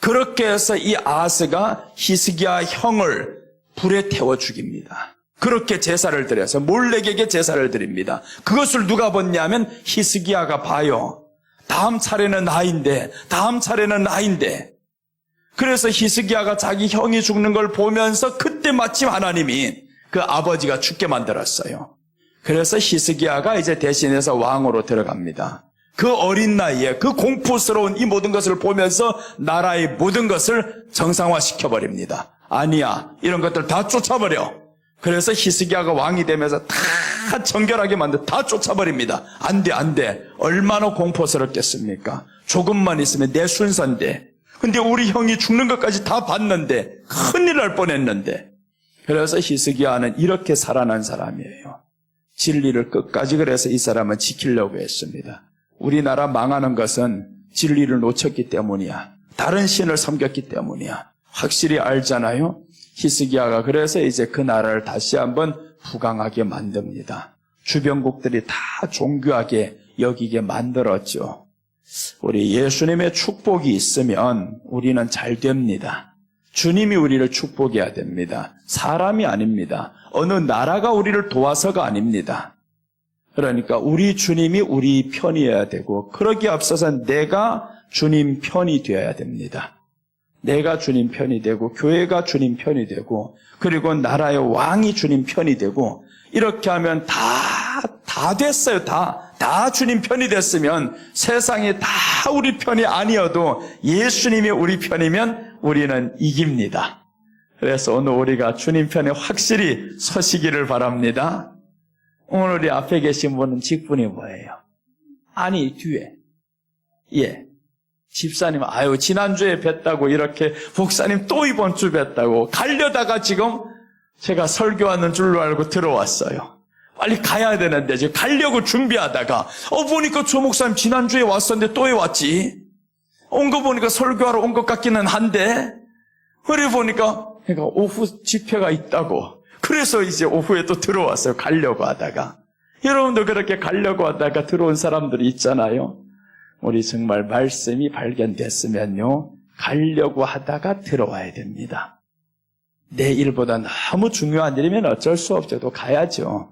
그렇게 해서 이 아하스가 히스기야 형을 불에 태워 죽입니다. 그렇게 제사를 드려서 몰렉에게 제사를 드립니다. 그것을 누가 봤냐면 히스기야가 봐요. 다음 차례는 나인데 그래서 히스기야가 자기 형이 죽는 걸 보면서 그때 마침 하나님이 그 아버지가 죽게 만들었어요. 그래서 히스기야가 이제 대신해서 왕으로 들어갑니다. 그 어린 나이에 그 공포스러운 이 모든 것을 보면서 나라의 모든 것을 정상화시켜버립니다. 아니야, 이런 것들 다 쫓아버려. 그래서 히스기야가 왕이 되면서 다 정결하게 다 쫓아버립니다. 안 돼. 얼마나 공포스럽겠습니까? 조금만 있으면 내 순서인데. 근데 우리 형이 죽는 것까지 다 봤는데 큰일 날 뻔했는데. 그래서 히스기야는 이렇게 살아난 사람이에요. 진리를 끝까지 그래서 이 사람은 지키려고 했습니다. 우리나라 망하는 것은 진리를 놓쳤기 때문이야. 다른 신을 섬겼기 때문이야. 확실히 알잖아요. 히스기야가 그래서 이제 그 나라를 다시 한번 부강하게 만듭니다. 주변국들이 다 존귀하게 여기게 만들었죠. 우리 예수님의 축복이 있으면 우리는 잘 됩니다. 주님이 우리를 축복해야 됩니다. 사람이 아닙니다. 어느 나라가 우리를 도와서가 아닙니다. 그러니까 우리 주님이 우리 편이어야 되고, 그러기에 앞서서 내가 주님 편이 되어야 됩니다. 내가 주님 편이 되고, 교회가 주님 편이 되고, 그리고 나라의 왕이 주님 편이 되고, 이렇게 하면 다 됐어요. 다 주님 편이 됐으면 세상이 다 우리 편이 아니어도 예수님이 우리 편이면 우리는 이깁니다. 그래서 오늘 우리가 주님 편에 확실히 서시기를 바랍니다. 오늘 우리 앞에 계신 분은 직분이 뭐예요? 아니, 뒤에. 예. 집사님, 지난주에 뵀다고 이렇게, 목사님 또 이번 주 뵀다고, 가려다가 지금 제가 설교하는 줄로 알고 들어왔어요. 빨리 가야 되는데, 지금 가려고 준비하다가, 보니까 조 목사님 지난주에 왔었는데 또 왜 왔지? 온 거 보니까 설교하러 온 것 같기는 한데, 그래 보니까, 그러니까 오후 집회가 있다고. 그래서 이제 오후에 또 들어왔어요. 가려고 하다가. 여러분도 그렇게 가려고 하다가 들어온 사람들이 있잖아요. 우리 정말 말씀이 발견됐으면요, 가려고 하다가 들어와야 됩니다. 내 일보다 너무 중요한 일이면 어쩔 수 없죠. 또 가야죠.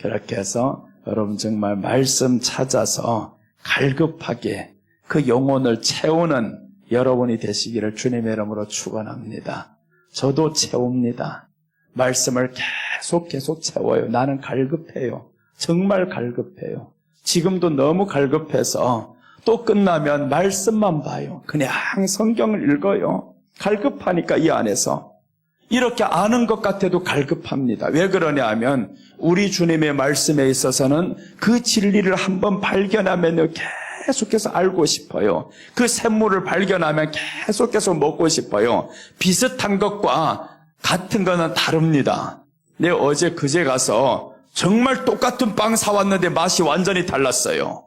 그렇게 해서 여러분 정말 말씀 찾아서 갈급하게 그 영혼을 채우는 여러분이 되시기를 주님의 이름으로 축원합니다. 저도 채웁니다. 말씀을 계속 채워요. 나는 갈급해요. 정말 갈급해요. 지금도 너무 갈급해서 또 끝나면 말씀만 봐요. 그냥 성경을 읽어요. 갈급하니까 이 안에서. 이렇게 아는 것 같아도 갈급합니다. 왜 그러냐 하면 우리 주님의 말씀에 있어서는 그 진리를 한번 발견하면 계속해서 알고 싶어요. 그 샘물을 발견하면 계속해서 먹고 싶어요. 비슷한 것과 같은 거는 다릅니다. 내 어제 그제 가서 정말 똑같은 빵 사왔는데 맛이 완전히 달랐어요.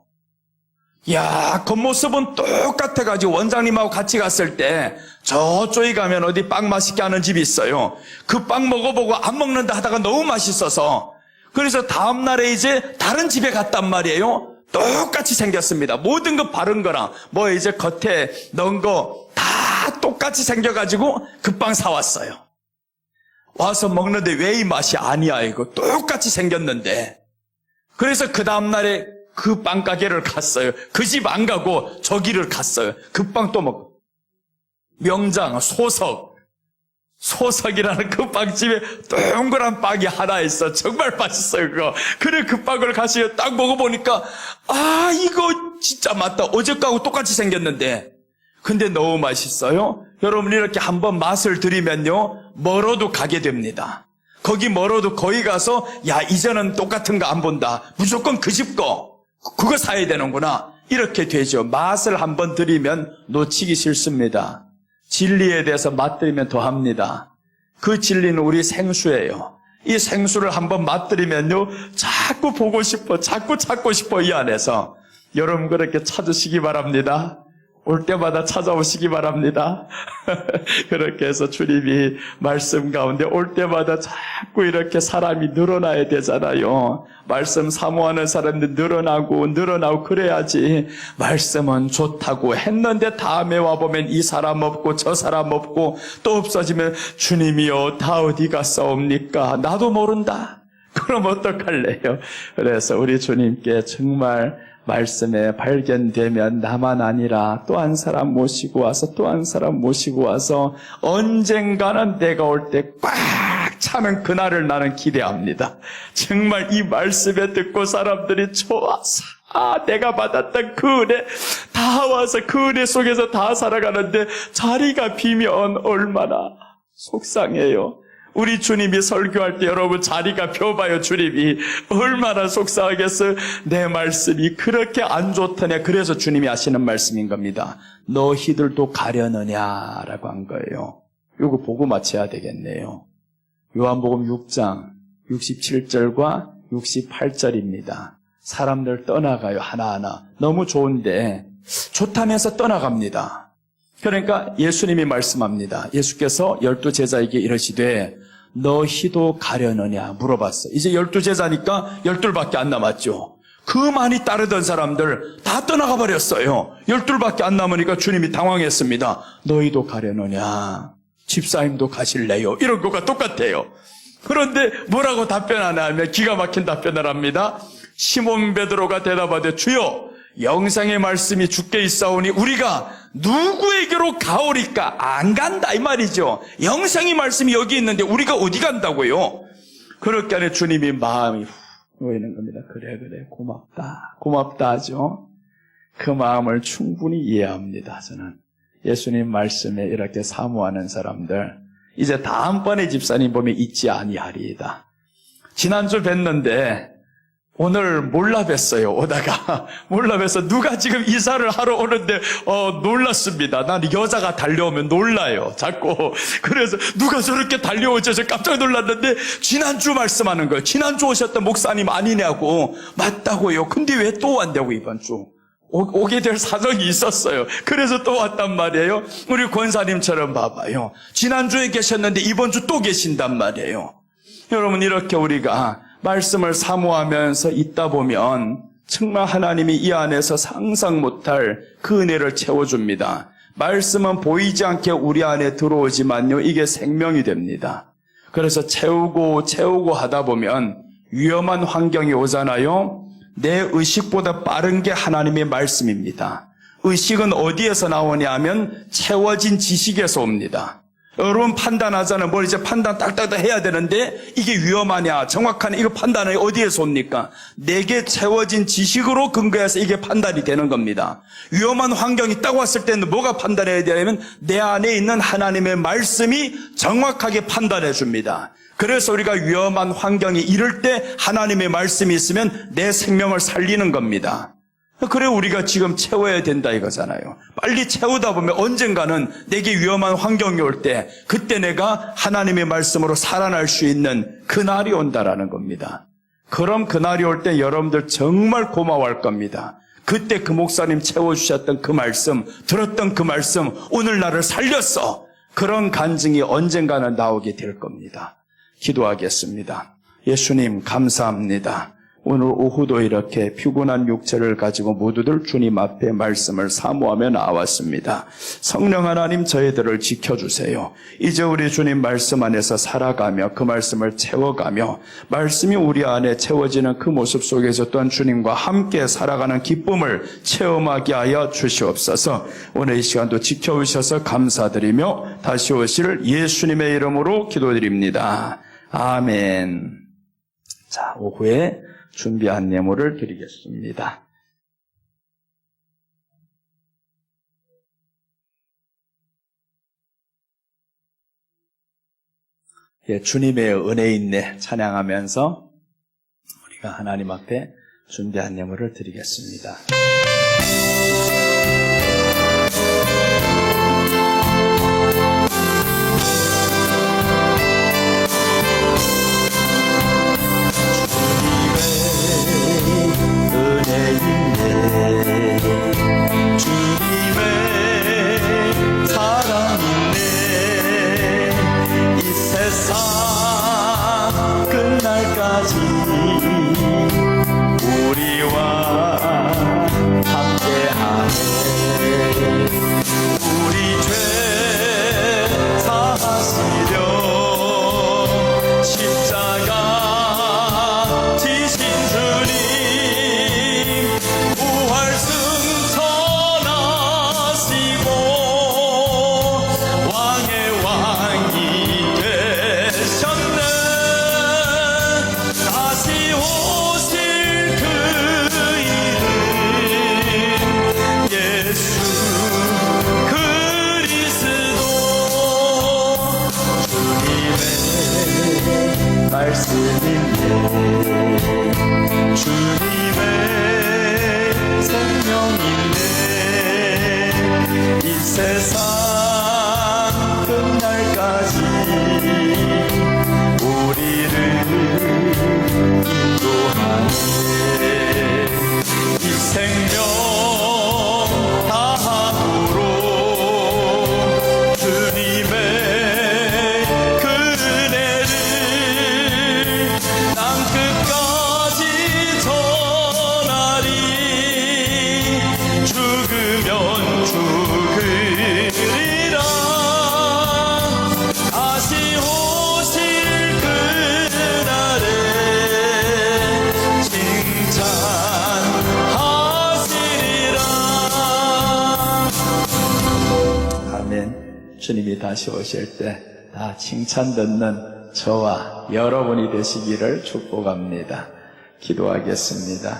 야, 겉모습은 똑같아가지고 원장님하고 같이 갔을 때 저쪽에 가면 어디 빵 맛있게 하는 집이 있어요. 그 빵 먹어보고 안 먹는다 하다가 너무 맛있어서 그래서 다음날에 이제 다른 집에 갔단 말이에요. 똑같이 생겼습니다. 모든 거 바른 거랑 뭐 이제 겉에 넣은 거 다 똑같이 생겨가지고 그 빵 사왔어요. 와서 먹는데 왜 이 맛이 아니야 이거 똑같이 생겼는데. 그래서 그 다음날에 그 빵 가게를 갔어요. 그 집 안 가고 저기를 갔어요. 그 빵 또 먹고. 명장, 소석이라는 그 빵집에 동그란 빵이 하나 있어. 정말 맛있어요, 그거. 그래, 그 빵을 가서 딱 먹어보니까, 이거 진짜 맞다. 어제거하고 똑같이 생겼는데. 근데 너무 맛있어요. 여러분, 이렇게 한번 맛을 들이면요, 멀어도 가게 됩니다. 거기 멀어도 거기 가서, 이제는 똑같은 거 안 본다. 무조건 그 집 거. 그거 사야 되는구나. 이렇게 되죠. 맛을 한번 들이면 놓치기 싫습니다. 진리에 대해서 맛들이면 더합니다. 그 진리는 우리 생수예요. 이 생수를 한번 맛들이면요, 자꾸 보고 싶어, 자꾸 찾고 싶어, 이 안에서. 여러분 그렇게 찾으시기 바랍니다. 올 때마다 찾아오시기 바랍니다. 그렇게 해서 주님이 말씀 가운데 올 때마다 자꾸 이렇게 사람이 늘어나야 되잖아요. 말씀 사모하는 사람들 늘어나고 그래야지. 말씀은 좋다고 했는데 다음에 와보면 이 사람 없고 저 사람 없고 또 없어지면 주님이요 다 어디 갔사옵니까? 나도 모른다. 그럼 어떡할래요? 그래서 우리 주님께 정말 말씀에 발견되면 나만 아니라 또 한 사람 모시고 와서 또 한 사람 모시고 와서 언젠가는 내가 올 때 꽉 차는 그날을 나는 기대합니다. 정말 이 말씀에 듣고 사람들이 좋아서 내가 받았던 그 은혜 다 와서 그 은혜 속에서 다 살아가는데 자리가 비면 얼마나 속상해요. 우리 주님이 설교할 때 여러분 자리가 펴봐요. 주님이 얼마나 속상하겠어요. 내 말씀이 그렇게 안 좋더냐. 그래서 주님이 하시는 말씀인 겁니다. 너희들도 가려느냐라고 한 거예요. 이거 보고 마쳐야 되겠네요. 요한복음 6장 67절과 68절입니다. 사람들 떠나가요. 하나하나. 너무 좋은데 좋다면서 떠나갑니다. 그러니까 예수님이 말씀합니다. 예수께서 12제자에게 이러시되 너희도 가려느냐 물어봤어요. 이제 12제자니까 12밖에 안 남았죠. 그 많이 따르던 사람들 다 떠나가 버렸어요. 12밖에 안 남으니까 주님이 당황했습니다. 너희도 가려느냐? 집사님도 가실래요? 이런 거가 똑같아요. 그런데 뭐라고 답변하냐 하면 기가 막힌 답변을 합니다. 시몬 베드로가 대답하되 주여 영생의 말씀이 주께 있사오니 우리가 누구에게로 가오리까? 안 간다 이 말이죠. 영생의 말씀이 여기 있는데 우리가 어디 간다고요? 그럴 게 주님이 마음이 놓이는 겁니다. 그래 고맙다 하죠. 그 마음을 충분히 이해합니다. 저는 예수님 말씀에 이렇게 사모하는 사람들 이제 다음번에 집사님 보면 잊지 아니하리이다. 지난주 뵀는데 오늘 몰라 뵀어요. 오다가 몰라 뵀어. 누가 지금 이사를 하러 오는데 놀랐습니다. 난 여자가 달려오면 놀라요. 자꾸. 그래서 누가 저렇게 달려오죠. 저 깜짝 놀랐는데 지난주 말씀하는 거예요. 지난주 오셨던 목사님 아니냐고. 맞다고요. 근데 왜 또 왔냐고 이번 주. 오게 될 사정이 있었어요. 그래서 또 왔단 말이에요. 우리 권사님처럼 봐봐요. 지난주에 계셨는데 이번 주 또 계신단 말이에요. 여러분 이렇게 우리가 말씀을 사모하면서 있다 보면 정말 하나님이 이 안에서 상상 못할 그 은혜를 채워줍니다. 말씀은 보이지 않게 우리 안에 들어오지만요. 이게 생명이 됩니다. 그래서 채우고 하다 보면 위험한 환경이 오잖아요. 내 의식보다 빠른 게 하나님의 말씀입니다. 의식은 어디에서 나오냐 하면 채워진 지식에서 옵니다. 여러분 판단하잖아요. 뭘 이제 판단 딱딱딱 해야 되는데 이게 위험하냐 정확하냐 이거 판단이 어디에서 옵니까? 내게 채워진 지식으로 근거해서 이게 판단이 되는 겁니다. 위험한 환경이 딱 왔을 때는 뭐가 판단해야 되냐면 내 안에 있는 하나님의 말씀이 정확하게 판단해 줍니다. 그래서 우리가 위험한 환경이 이럴 때 하나님의 말씀이 있으면 내 생명을 살리는 겁니다. 그래 우리가 지금 채워야 된다 이거잖아요. 빨리 채우다 보면 언젠가는 내게 위험한 환경이 올 때 그때 내가 하나님의 말씀으로 살아날 수 있는 그날이 온다라는 겁니다. 그럼 그날이 올 때 여러분들 정말 고마워할 겁니다. 그때 그 목사님 채워주셨던 그 말씀, 들었던 그 말씀 오늘 나를 살렸어. 그런 간증이 언젠가는 나오게 될 겁니다. 기도하겠습니다. 예수님 감사합니다. 오늘 오후도 이렇게 피곤한 육체를 가지고 모두들 주님 앞에 말씀을 사모하며 나왔습니다. 성령 하나님 저희들을 지켜주세요. 이제 우리 주님 말씀 안에서 살아가며 그 말씀을 채워가며 말씀이 우리 안에 채워지는 그 모습 속에서 또한 주님과 함께 살아가는 기쁨을 체험하게 하여 주시옵소서. 오늘 이 시간도 지켜주셔서 감사드리며 다시 오실 예수님의 이름으로 기도드립니다. 아멘. 자, 오후에 준비한 예물을 드리겠습니다. 예, 주님의 은혜 있네 찬양하면서 우리가 하나님 앞에 준비한 예물을 드리겠습니다. 주님의 사랑 있네 이 세상 끝날까지 우리와 아멘. 주님이 다시 오실 때 다 칭찬 듣는 저와 여러분이 되시기를 축복합니다. 기도하겠습니다.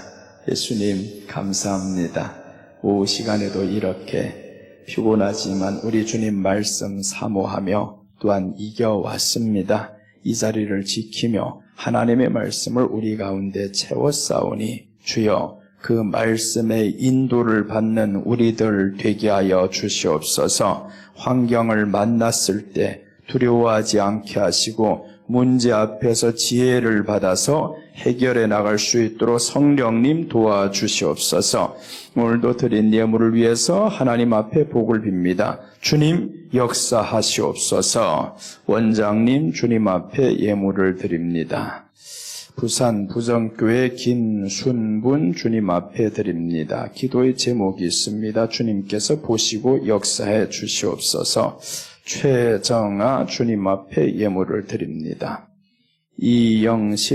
예수님 감사합니다. 오후 시간에도 이렇게 피곤하지만 우리 주님 말씀 사모하며 또한 이겨왔습니다. 이 자리를 지키며 하나님의 말씀을 우리 가운데 채워싸우니 주여 그 말씀의 인도를 받는 우리들 되게 하여 주시옵소서. 환경을 만났을 때 두려워하지 않게 하시고 문제 앞에서 지혜를 받아서 해결해 나갈 수 있도록 성령님 도와주시옵소서. 오늘도 드린 예물을 위해서 하나님 앞에 복을 빕니다. 주님 역사하시옵소서. 원장님 주님 앞에 예물을 드립니다. 부산 부정교회 김순분 주님 앞에 드립니다. 기도의 제목이 있습니다. 주님께서 보시고 역사해 주시옵소서. 최정아 주님 앞에 예물을 드립니다. 이영실